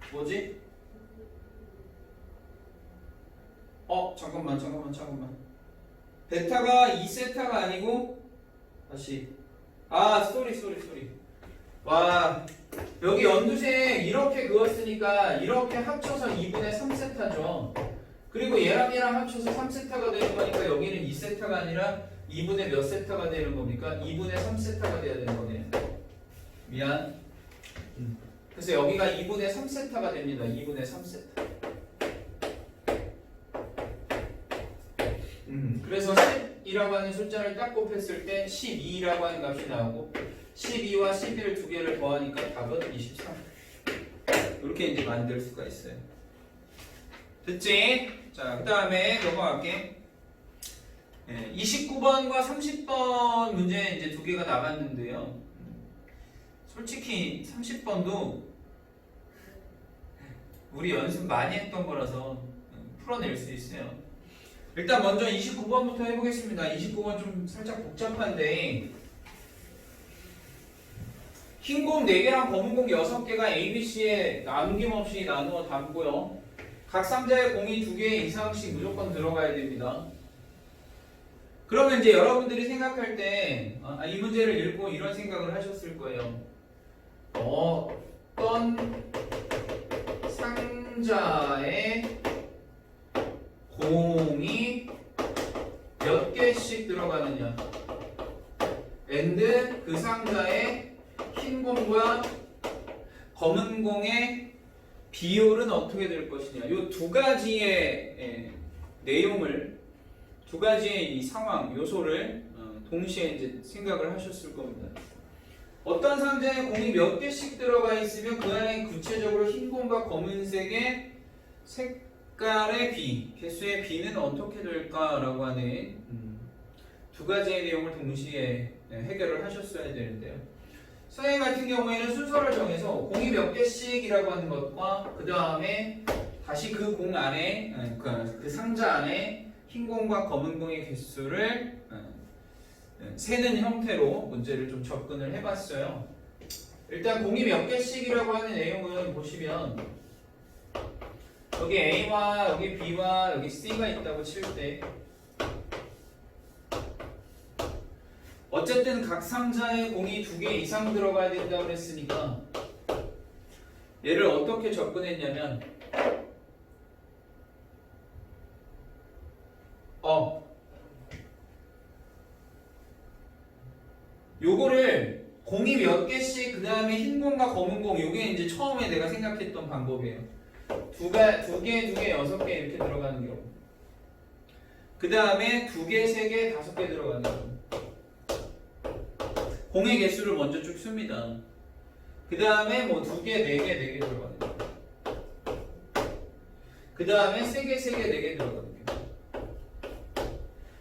뭐지? 잠깐만. 베타가 2세타가 아니고 다시 쏘리. 와, 여기 연두색 이렇게 그었으니까 이렇게 합쳐서 2분의 3세타죠. 그리고 얘랑 합쳐서 3세타가 되는 거니까 여기는 2세타가 아니라 2분의 몇 세타가 되는 겁니까? 2분의 3세타가 돼야 되는 거네요. 미안. 그래서 여기가 2분의 3세타가 됩니다. 2분의 3세타. 그래서 10이라고 하는 숫자를 딱 곱했을 때 12라고 하는 값이 나오고 12와 11을 두 개를 더하니까 답은 23. 이렇게 이제 만들 수가 있어요. 됐지? 자, 그 다음에 넘어갈게. 29번과 30번 문제 이제 두 개가 나갔는데요. 솔직히 30번도 우리 연습 많이 했던 거라서 풀어낼 수 있어요. 일단 먼저 29번부터 해보겠습니다. 29번 좀 살짝 복잡한데 흰 공 4개랑 검은 공 6개가 ABC에 남김없이 나누어 담고요. 각 상자에 공이 2개 이상씩 무조건 들어가야 됩니다. 그러면 이제 여러분들이 생각할 때 이 문제를 읽고 이런 생각을 하셨을 거예요. 어떤 상자에 공이 몇 개씩 들어가느냐 and 그 상자에 흰 공과 검은 공의 비율은 어떻게 될 것이냐. 이 두 가지의 내용을, 두 가지의 이 상황, 요소를 동시에 이제 생각을 하셨을 겁니다. 어떤 상자에 공이 몇 개씩 들어가 있으면 그 안에 구체적으로 흰 공과 검은색의 색깔의 비, 개수의 비는 어떻게 될까라고 하는 두 가지의 내용을 동시에 해결을 하셨어야 되는데요. 선생님 같은 경우에는 순서를 정해서 공이 몇 개씩이라고 하는 것과 그 다음에 다시 그 공 안에 그 상자 안에 흰 공과 검은 공의 개수를 세는 형태로 문제를 좀 접근을 해봤어요. 일단 공이 몇 개씩이라고 하는 내용은 보시면 여기 A와 여기 B와 여기 C가 있다고 칠 때 어쨌든 각 상자에 공이 2개 이상 들어가야 된다고 그랬으니까 얘를 어떻게 접근했냐면 요거를 공이 몇 개씩 그 다음에 흰 공과 검은 공 요게 이제 처음에 내가 생각했던 방법이에요. 두 개, 6개 이렇게 들어가는 경우 그 다음에 2개, 3개, 5개 들어가는 경우 공의 개수를 먼저 쭉 씁니다. 그 다음에 뭐 2개, 4개 들어가는 경우 그 다음에 3개, 4개 들어가는 경우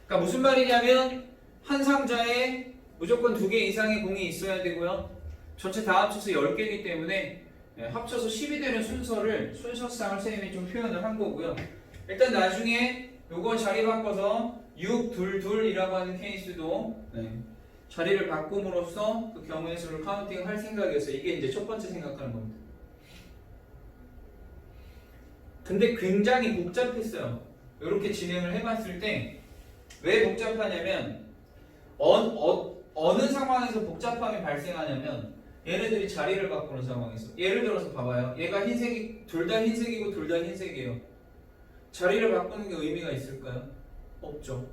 그러니까 무슨 말이냐면 한 상자에 무조건 2개 이상의 공이 있어야 되고요. 전체 다 합쳐서 10개이기 때문에 합쳐서 10이 되는 순서상을 선생님이 좀 표현을 한 거고요. 일단 나중에 요거 자리 바꿔서 6, 2, 2이라고 하는 케이스도 자리를 바꿈으로써 그 경우의 수를 카운팅 할 생각이었어요. 이게 이제 첫 번째 생각하는 겁니다. 근데 굉장히 복잡했어요. 이렇게 진행을 해봤을 때 왜 복잡하냐면 어느 상황에서 복잡함이 발생하냐면 얘네들이 자리를 바꾸는 상황에서 예를 들어서 봐봐요. 얘가 둘 다 흰색이고 둘 다 흰색이에요. 자리를 바꾸는 게 의미가 있을까요? 없죠.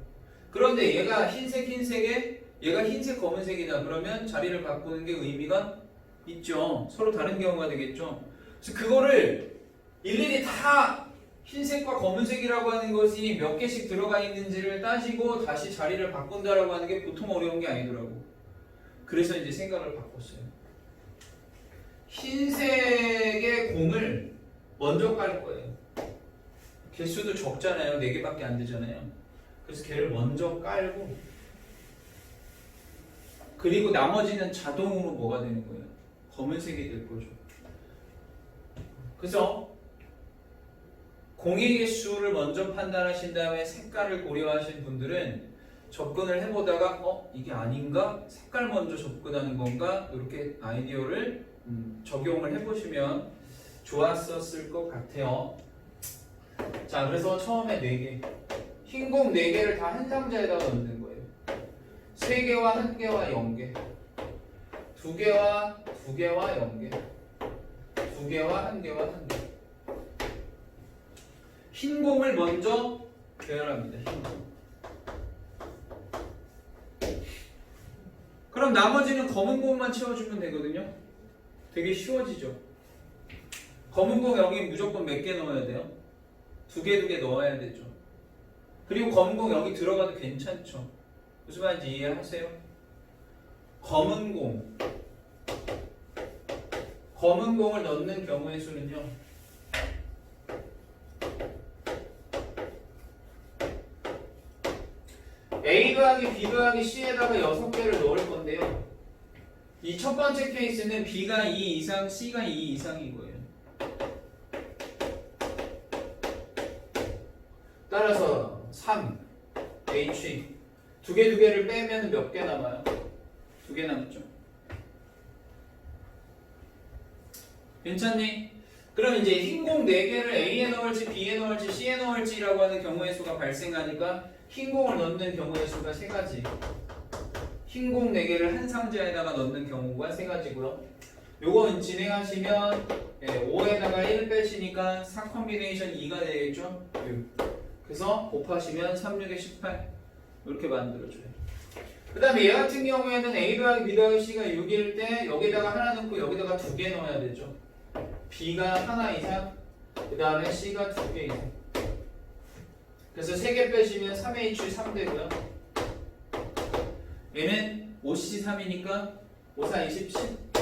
그런데 얘가 흰색에 얘가 흰색 검은색이다 그러면 자리를 바꾸는 게 의미가 있죠. 서로 다른 경우가 되겠죠. 그래서 그거를 일일이 다 흰색과 검은색이라고 하는 것이 몇 개씩 들어가 있는지를 따지고 다시 자리를 바꾼다라고 하는 게 보통 어려운 게 아니더라고. 그래서 이제 생각을 바꿨어요. 흰색의 공을 먼저 깔 거예요. 개수도 적잖아요. 4개밖에 안 되잖아요. 그래서 걔를 먼저 깔고 그리고 나머지는 자동으로 뭐가 되는 거예요? 검은색이 될 거죠. 그래서 공의 개수를 먼저 판단하신 다음에 색깔을 고려하신 분들은 접근을 해보다가 이게 아닌가? 색깔 먼저 접근하는 건가? 이렇게 아이디어를 적용을 해보시면 좋았었을 것 같아요. 자, 그래서 처음에 4개 흰 공 4개를 다 한 상자에다 넣는 거예요. 3개와 1개와 0개 2개와 0개 2개와 1개와 1개 흰 공을 먼저 배열합니다. 흰 공. 그럼 나머지는 검은 공만 채워주면 되거든요. 되게 쉬워지죠. 검은 공 여기 무조건 몇 개 넣어야 돼요? 2개 넣어야 되죠. 그리고 검은 공 여기 들어가도 괜찮죠. 무슨 말인지 이해하세요? 검은 공을 넣는 경우의 수는요. A 더하기 B 더하기 C에다가 6개를 넣을 건데요. 이 첫 번째 케이스는 B가 2 이상, C가 2 이상인 거예요. 따라서 3 H 두 개를 빼면 몇 개 남아요? 2개 남죠. 괜찮니? 그럼 이제 흰 공 4개를 A에 넣을지 B에 넣을지 C에 넣을지라고 하는 경우의 수가 발생하니까 흰 공을 넣는 경우의 수가 3가지. 흰 공 4개를 한 상자에다가 넣는 경우가 3가지고요. 요거 진행하시면 5에다가 1 빼시니까 4 컴비네이션 2가 되겠죠? 6. 그래서 곱하시면 3, 6에 18 이렇게 만들어줘요. 그 다음에 얘 같은 경우에는 A 더하기 B 더하기 C가 6일 때 여기다가 하나 넣고 여기다가 2개 넣어야 되죠. B가 하나 이상, 그 다음에 C가 2개 이상. 그래서 3개 빼시면 3H 3 되고요. 얘는 5C 3이니까 5, 4, 20, 10.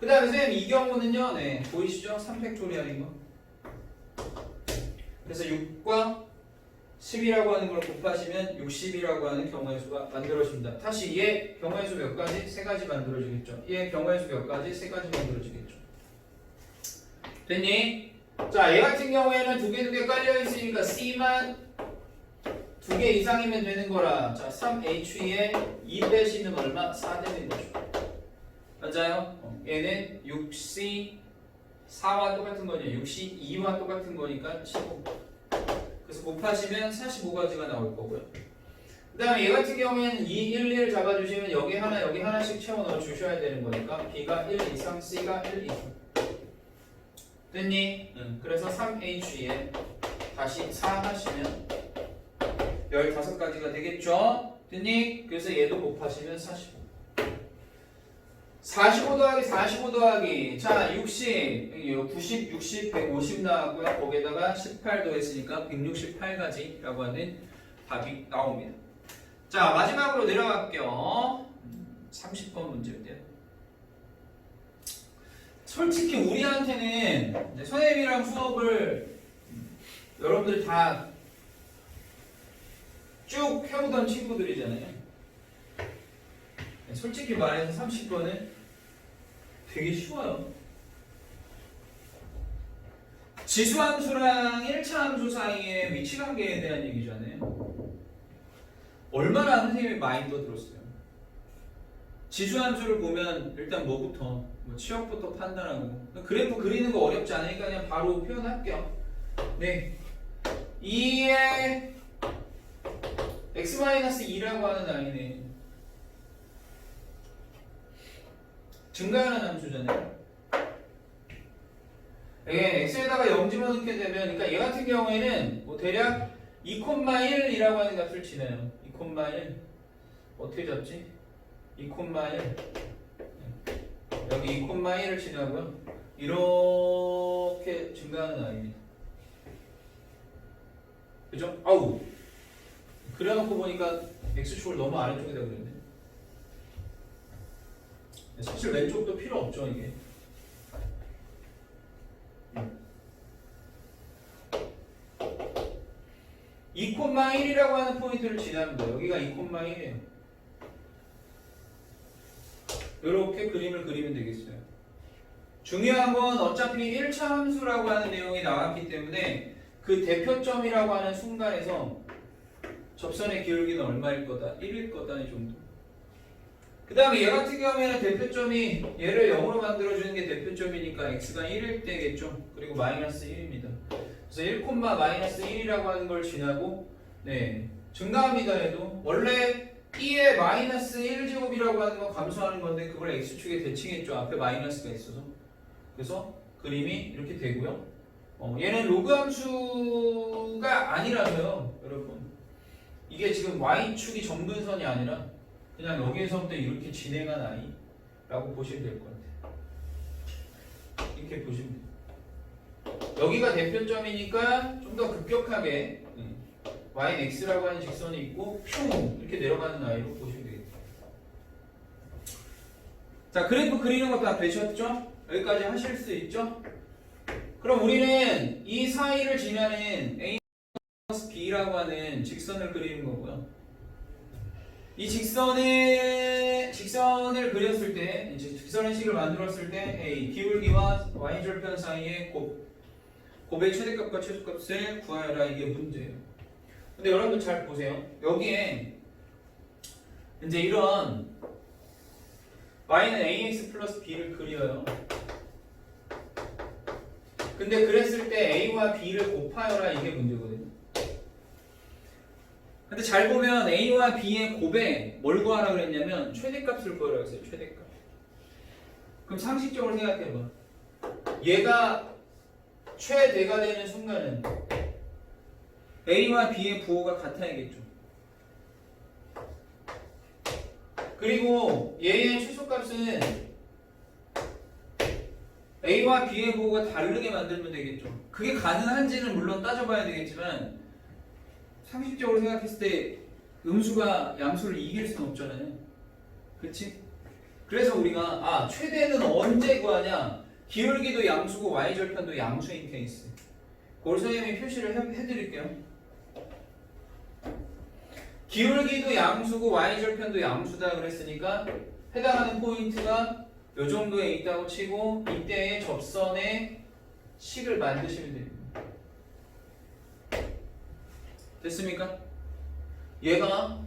그 다음에 선생님 이 경우는요, 네, 보이시죠? 3팩토리얼인 거. 그래서 6과 10이라고 하는 걸 곱하시면 60이라고 하는 경우의 수가 만들어집니다. 다시 얘 경우의 수 몇 가지? 3가지 만들어지겠죠. 얘 경우의 수 몇 가지? 3가지 만들어지겠죠. 됐니? 자, 얘 같은 경우에는 2개 깔려 있으니까 C만 2개 이상이면 되는 거라. 자, 3H에 2 빼시면 얼마? 4 되는 거죠. 맞아요? 얘는 6C 4와 똑같은 거죠. 6C 2와 똑같은 거니까 15. 그래서 곱하시면 45가지가 나올 거고요. 그 다음에 얘 같은 경우에는 2, 1, 1 잡아주시면 여기 하나, 여기 하나씩 채워 넣어 주셔야 되는 거니까 B가 1 이상, C가 1 이상. 됐니? 그래서 3H에 다시 4 하시면 15가지가 되겠죠? 됐니? 그래서 얘도 곱하시면 45. 45 더하기 45 더하기 자 60, 90, 60, 150 나왔고요. 거기에다가 18 더했으니까 168가지라고 하는 답이 나옵니다. 자 마지막으로 내려갈게요. 30번 문제인데요. 솔직히 우리한테는 선생님이랑 수업을 여러분들 다 쭉 해오던 친구들이잖아요. 솔직히 말해서 30번은 되게 쉬워요. 지수함수랑 1차 함수 사이의 위치관계에 대한 얘기잖아요. 얼마나 선생님이 많이 떠들었어요. 지수함수를 보면 일단 뭐부터 취역부터 판단하고 그래프 그리는 거 어렵지 않으니까 그냥 바로 표현할게요. 네, 2의 x-2라고 하는 라인에 증가하는 함수잖아요. x에다가 0 집어넣게 되면, 그러니까 얘 같은 경우에는 뭐 대략 2,1이라고 하는 값을 치네요. 2,1 어떻게 잡지? 2,1 여기 2,1을 치냐고요? 이렇게 증가하는 아이입니다. 그죠? 아우 그래놓고 보니까 x축을 너무 아래쪽에다 그렸네. 사실 왼쪽도 필요 없죠 이게. 2,1이라고 하는 포인트를 지납니다. 여기가 2,1이에요. 이렇게 그림을 그리면 되겠어요. 중요한 건 어차피 1차 함수라고 하는 내용이 나왔기 때문에 그 대표점이라고 하는 순간에서 접선의 기울기는 얼마일 거다? 1일 거다 이 정도. 그 다음에 얘 같은 경우에는 대표점이 얘를 0으로 만들어주는 게 대표점이니까 x가 1일 때겠죠. 그리고 마이너스 1입니다. 그래서 1, 마이너스 1이라고 하는 걸 지나고 네 증가합니다 해도 원래 2의 마이너스 1제곱이라고 하는 건 감소하는 건데 그걸 x축에 대칭했죠. 앞에 마이너스가 있어서. 그래서 그림이 이렇게 되고요. 얘는 로그 함수가 아니라서요. 여러분 이게 지금 y축이 정근선이 아니라 그냥 여기에서부터 이렇게 진행한 아이라고 보시면 될 것 같아요. 이렇게 보시면 돼요. 여기가 대표점이니까 좀 더 급격하게 y는 x라고 하는 직선이 있고 뿅 이렇게 내려가는 아이로 보시면 되겠죠. 자 그래프 그리는 거 다 되셨죠? 여기까지 하실 수 있죠? 그럼 우리는 이 사이를 지나는 a b라고 하는 직선을 그리는 거고요. 이 직선을 그렸을 때, 이제 직선의 식을 만들었을 때, A, 기울기와 y절편 사이의 곱의 최대값과 최소값을 구하여라 이게 문제예요. 근데 여러분 잘 보세요. 여기에 이제 이런 y는 ax 플러스 b를 그려요. 근데 그랬을 때 a와 b를 곱하여라 이게 문제거든요. 근데 잘 보면 a와 b의 곱에 뭘 구하라 그랬냐면 최대값을 구하라 그랬어요. 최대값. 그럼 상식적으로 생각해봐. 얘가 최대가 되는 순간은 a와 b의 부호가 같아야겠죠. 그리고 얘의 최소값은 a와 b의 부호가 다르게 만들면 되겠죠. 그게 가능한지는 물론 따져봐야 되겠지만 상식적으로 생각했을 때 음수가 양수를 이길 수는 없잖아요. 그치? 그래서 우리가 최대는 언제 구하냐? 기울기도 양수고 y절편도 양수인 케이스. 그걸 선생님이 표시를 해드릴게요. 기울기도 양수고 y절편도 양수다 그랬으니까 해당하는 포인트가 요 정도에 있다고 치고 이때의 접선의 식을 만드시면 됩니다. 됐습니까? 얘가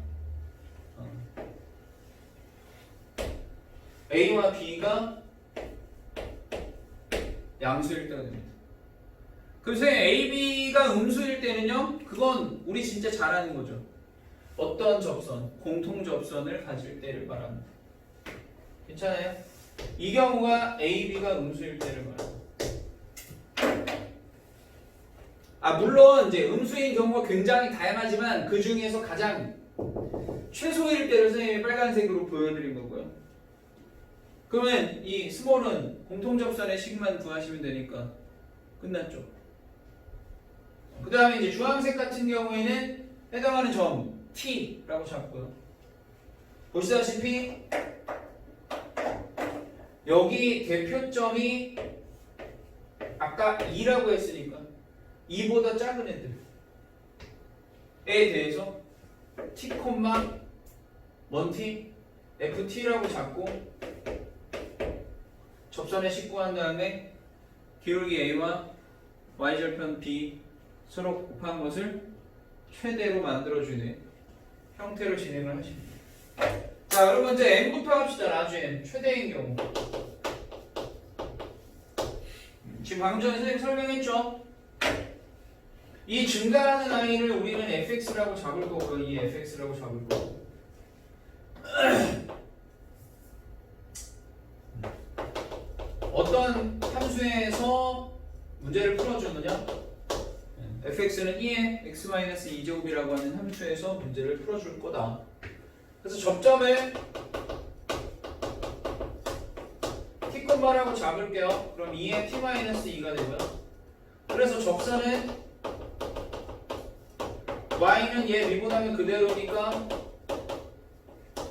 A와 B가 양수일 때가 됩니다. 그래서 A, B가 음수일 때는요, 그건 우리 진짜 잘 아는 거죠. 어떤 접선, 공통 접선을 가질 때를 말합니다. 괜찮아요? 이 경우가 A, B가 음수일 때를 말합니다. 물론 이제 음수인 경우가 굉장히 다양하지만 그 중에서 가장 최소일 때를 선생님이 빨간색으로 보여드린 거고요. 그러면 이 스몰은 공통접선의 식만 구하시면 되니까 끝났죠. 그 다음에 이제 주황색 같은 경우에는 해당하는 점 T라고 잡고요. 보시다시피 여기 대표점이 아까 2라고 했으니까 2보다 작은 애들에 대해서 T, 먼 T, FT라고 잡고 접선에 식구한 다음에 기울기 A와 Y절편 B 서로 곱한 것을 최대로 만들어주는 형태로 진행을 하십니다. 자, 여러분 이제 M부터 합시다. 라지 M, 최대인 경우. 지금 방금 전에 선생님 설명했죠? 이 증가하는 아이를 우리는 fx라고 잡을 거고요. 이 fx라고 잡을 거고. 어떤 함수에서 문제를 풀어주느냐? fx는 2의 x-2제곱이라고 하는 함수에서 문제를 풀어줄 거다. 그래서 접점을 t,라고 잡을게요. 그럼 2의 t-2가 되고요. 그래서 접선은 y는 얘 미분하면 그대로니까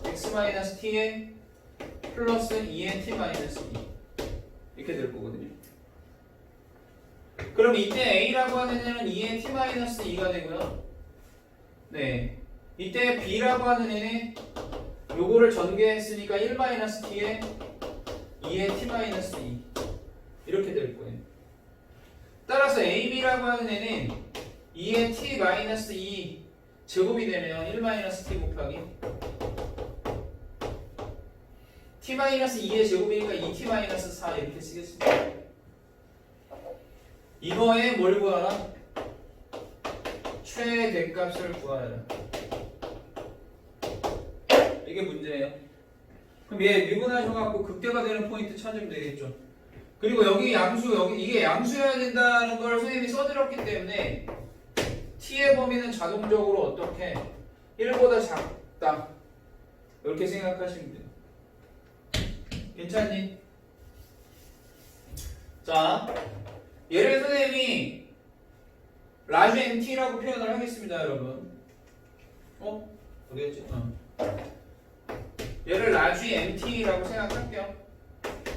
x-t에 플러스 2의 t-2 이렇게 될 거거든요. 그럼 이때 a라고 하는 애는 2의 t-2가 되고요. 네, 이때 b라고 하는 애는 요거를 전개했으니까 1-t에 2의 t-2 이렇게 될 거예요. 따라서 ab라고 하는 애는 2의 t-2 제곱이 되네요. 1-t 곱하기 t-2의 제곱이니까 2t-4 이렇게 쓰겠습니다. 이거에 뭘 구하라? 최대값을 구하라. 이게 문제예요. 그럼 얘 미분하셔갖고 극대가 되는 포인트 찾으면 되겠죠. 그리고 여기 양수, 이게 양수여야 된다는 걸 선생님이 써드렸기 때문에 t의 범위는 자동적으로 어떻게 1보다 작다 이렇게 생각하시면 돼요. 괜찮니? 자, 얘를 선생님이 라지 MT라고 표현을 하겠습니다, 여러분. 어디였지? 얘를 라지 MT라고 생각할게요.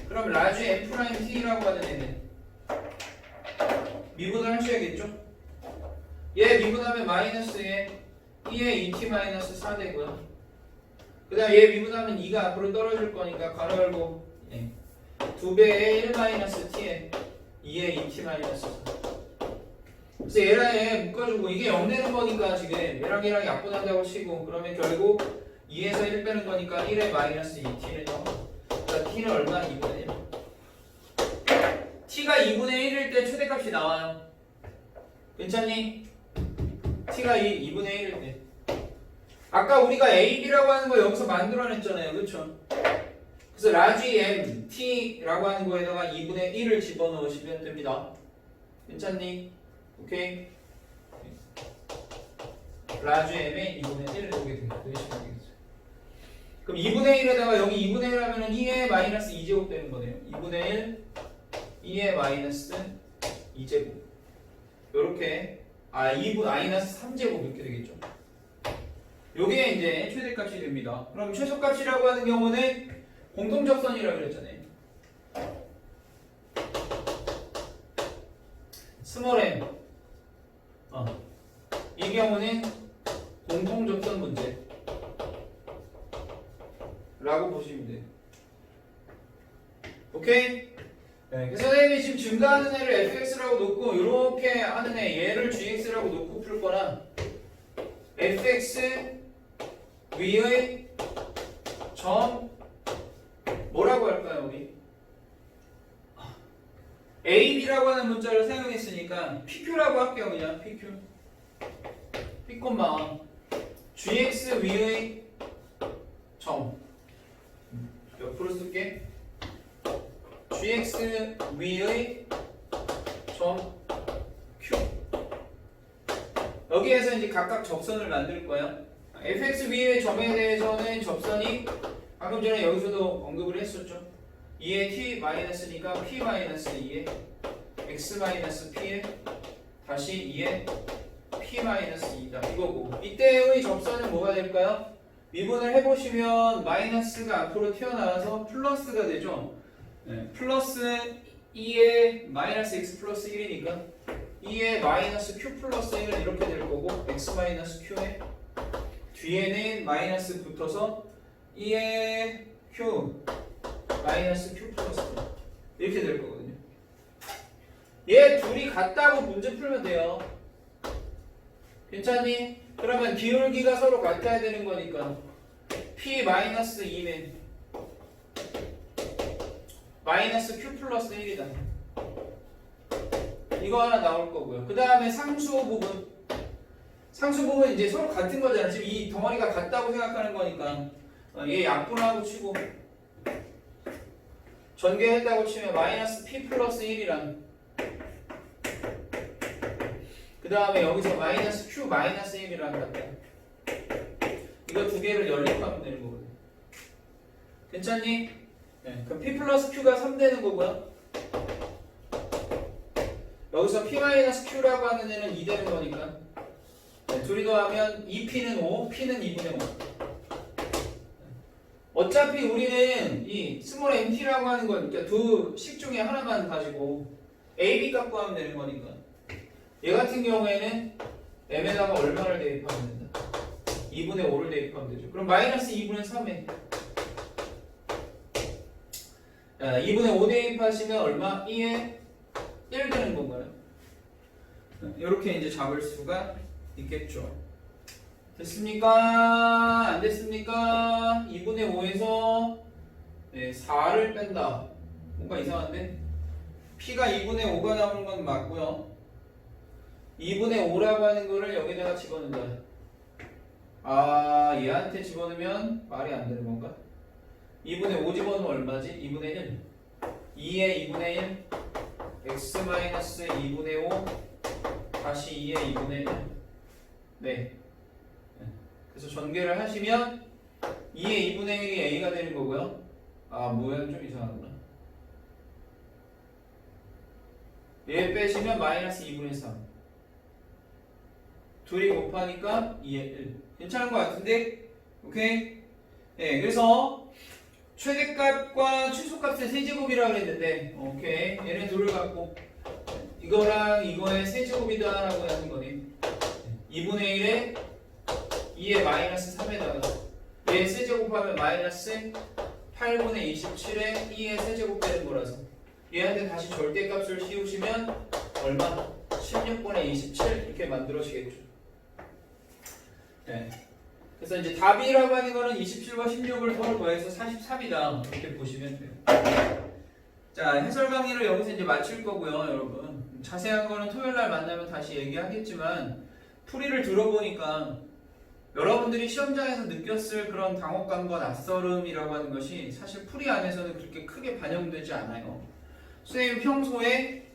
그럼 라지 M'T라고 하는 애는 미분을 하셔야겠죠? 얘 미분하면 마이너스에 2의 2t-4 되고요. 그 다음 얘 미분하면 2가 앞으로 떨어질 거니까 가로 열고 2배의 1-t에 2의 2t-4. 그래서 얘랑 얘 묶어주고 이게 0 되는 거니까 지금 얘랑 약분한다고 치고 그러면 결국 2에서 1 빼는 거니까 1에 마이너스 2t는 0. 그러니까 t는 얼마? 2분의 1. t가 2분의 1일 때 최대값이 나와요. 괜찮니? t가 2분의 1일 때. 아까 우리가 a, b라고 하는 거 여기서 만들어냈잖아요. 그쵸? 그래서 라지 m, t라고 하는 거에다가 2분의 1을 집어넣으시면 됩니다. 괜찮니? 오케이? 라지 m에 2분의 1 오게 되시면 되겠어요. 그럼 2분의 1에다가 여기 2분의 1 하면은 2의 마이너스 2제곱 되는 거네요. 2분의 1, 2의 마이너스 2제곱. 요렇게, 2분 마이너스 3제곱 이렇게 되겠죠. 요게 이제 최대값이 됩니다. 그럼 최소값이라고 하는 경우는 공통접선이라고 그랬잖아요. 스몰 m. 이 경우는 공통접선 문제. 라고 보시면 돼요. 오케이? 네, 그래서 선생님이 지금 증가하는 애를 fx라고 놓고 이렇게 하는 애 얘를 gx라고 놓고 풀 거나 fx 위의 점 뭐라고 할까요 우리? ab라고 하는 문자를 사용했으니까 pq라고 할게요. 그냥 pq p, gx 위의 점 옆으로 쓸게. gx 위의 점 q. 여기에서 이제 각각 접선을 만들 거야. fx 위의 점에 대해서는 접선이 방금 전에 여기서도 언급을 했었죠. 2의 t 마이너스니까 p 마이너스 2의 x 마이너스 p에 다시 2의 p 마이너스 2다 이거고, 이때의 접선은 뭐가 될까요? 미분을 해보시면 마이너스가 앞으로 튀어나와서 플러스가 되죠. 네, 플러스 2의 마이너스 x 플러스 1이니까 2의 마이너스 q 플러스 1은 이렇게 될 거고, x 마이너스 q에 뒤에는 마이너스 붙어서 2의 q 마이너스 q 플러스 1 이렇게 될 거거든요. 얘 둘이 같다고 문제 풀면 돼요. 괜찮니? 그러면 기울기가 서로 같아야 되는 거니까 p 마이너스 2는 마이너스 q 플러스 1이다. 이거 하나 나올 거고요. 그 다음에 상수 부분. 상수 부분 이제 서로 같은 거잖아. 지금 이 덩어리가 같다고 생각하는 거니까 얘 약분하고 치고 전개했다고 치면 마이너스 p 플러스 1이랑 그 다음에 여기서 마이너스 q 마이너스 1이랑 같다. 이거 두 개를 연립하면 되는 거거든. 괜찮니? 네, 그럼 p 플러스 q가 3 되는 거고요. 여기서 p 마이너스 q라고 하는 애는 2 되는 거니까 네, 둘이 더하면 2p는 5, p는 2분의 5. 어차피 우리는 이 스몰 mt라고 하는 건 그러니까 두 식 중에 하나만 가지고 a, b 값 구하면 되는 거니까 얘 같은 경우에는 m에다가 얼마를 대입하면 된다? 2분의 5를 대입하면 되죠. 그럼 마이너스 2분의 3에 2분의 5 대입하시면 얼마? 2에 1 되는 건가요? 이렇게 이제 잡을 수가 있겠죠. 됐습니까? 안 됐습니까? 2분의 5에서 4를 뺀다. 뭔가 이상한데? P가 2분의 5가 나오는 건 맞고요. 2분의 5라고 하는 거를 여기다가 집어넣는다. 얘한테 집어넣으면 말이 안 되는 건가? 2분의 5 집어넣으면 얼마지? 2분의 1. 2의 2분의 1 x-2분의 5 다시 2의 2분의 1. 네. 그래서 전개를 하시면 2의 2분의 1이 a가 되는 거고요. 모양 좀 이상하구나. 얘 빼시면 마이너스 2분의 3. 둘이 곱하니까 2의 1. 괜찮은 것 같은데? 오케이? 네, 그래서 최대값과 최소값의 세제곱이라고 했는데, 오케이. 얘네 둘을 갖고 이거랑 이거의 세제곱이다 라고 하는 거네. 2분의 1에 2의 마이너스 3에다가 얘 세제곱하면 마이너스 8분의 27에 2의 세제곱 되는 거라서 얘한테 다시 절대값을 씌우시면 얼마? 16분의 27 이렇게 만들어지겠죠. 네. 그래서 이제 답이라고 하는 거는 27과 16을 서로 더해서 43이다 이렇게 보시면 돼요. 자, 해설 강의를 여기서 이제 마칠 거고요, 여러분. 자세한 거는 토요일 날 만나면 다시 얘기하겠지만 풀이를 들어보니까 여러분들이 시험장에서 느꼈을 그런 당혹감과 낯설음이라고 하는 것이 사실 풀이 안에서는 그렇게 크게 반영되지 않아요. 선생님 평소에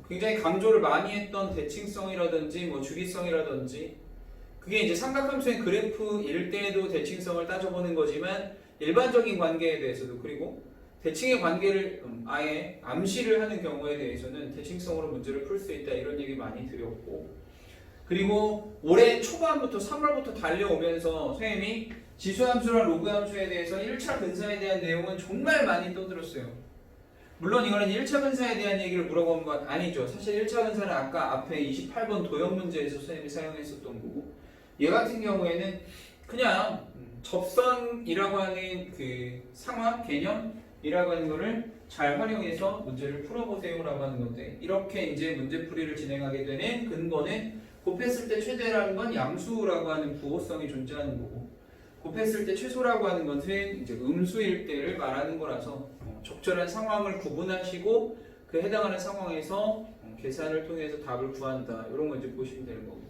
굉장히 강조를 많이 했던 대칭성이라든지 뭐 주기성이라든지 그게 이제 삼각함수의 그래프일 때에도 대칭성을 따져보는 거지만 일반적인 관계에 대해서도 그리고 대칭의 관계를 아예 암시를 하는 경우에 대해서는 대칭성으로 문제를 풀 수 있다 이런 얘기 많이 드렸고 그리고 올해 초반부터 3월부터 달려오면서 선생님이 지수함수랑 로그함수에 대해서 1차 근사에 대한 내용은 정말 많이 떠들었어요. 물론 이거는 1차 근사에 대한 얘기를 물어본 건 아니죠. 사실 1차 근사는 아까 앞에 28번 도형 문제에서 선생님이 사용했었던 거고 얘 같은 경우에는 그냥 접선이라고 하는 그 상황, 개념이라고 하는 거를 잘 활용해서 문제를 풀어보세요라고 하는 건데 이렇게 이제 문제풀이를 진행하게 되는 근거는 곱했을 때 최대라는 건 양수라고 하는 부호성이 존재하는 거고 곱했을 때 최소라고 하는 것은 이제 음수일 때를 말하는 거라서 적절한 상황을 구분하시고 그 해당하는 상황에서 계산을 통해서 답을 구한다 이런 거 이제 보시면 되는 거고.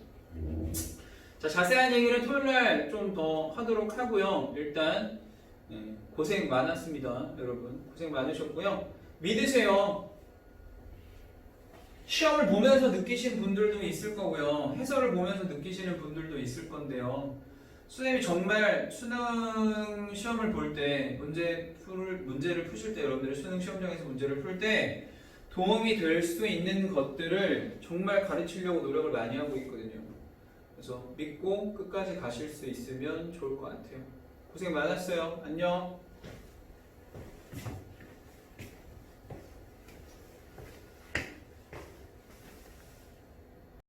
자, 자세한 얘기는 토요일 날 좀 더 하도록 하고요. 일단 고생 많았습니다, 여러분. 고생 많으셨고요. 믿으세요. 시험을 보면서 느끼신 분들도 있을 거고요. 해설을 보면서 느끼시는 분들도 있을 건데요. 선생님이 정말 수능 시험을 볼 때 문제를 푸실 때 여러분들이 수능 시험장에서 문제를 풀 때 도움이 될 수 있는 것들을 정말 가르치려고 노력을 많이 하고 있거든요. 그래서 믿고 끝까지 가실 수 있으면 좋을 것 같아요. 고생 많았어요. 안녕.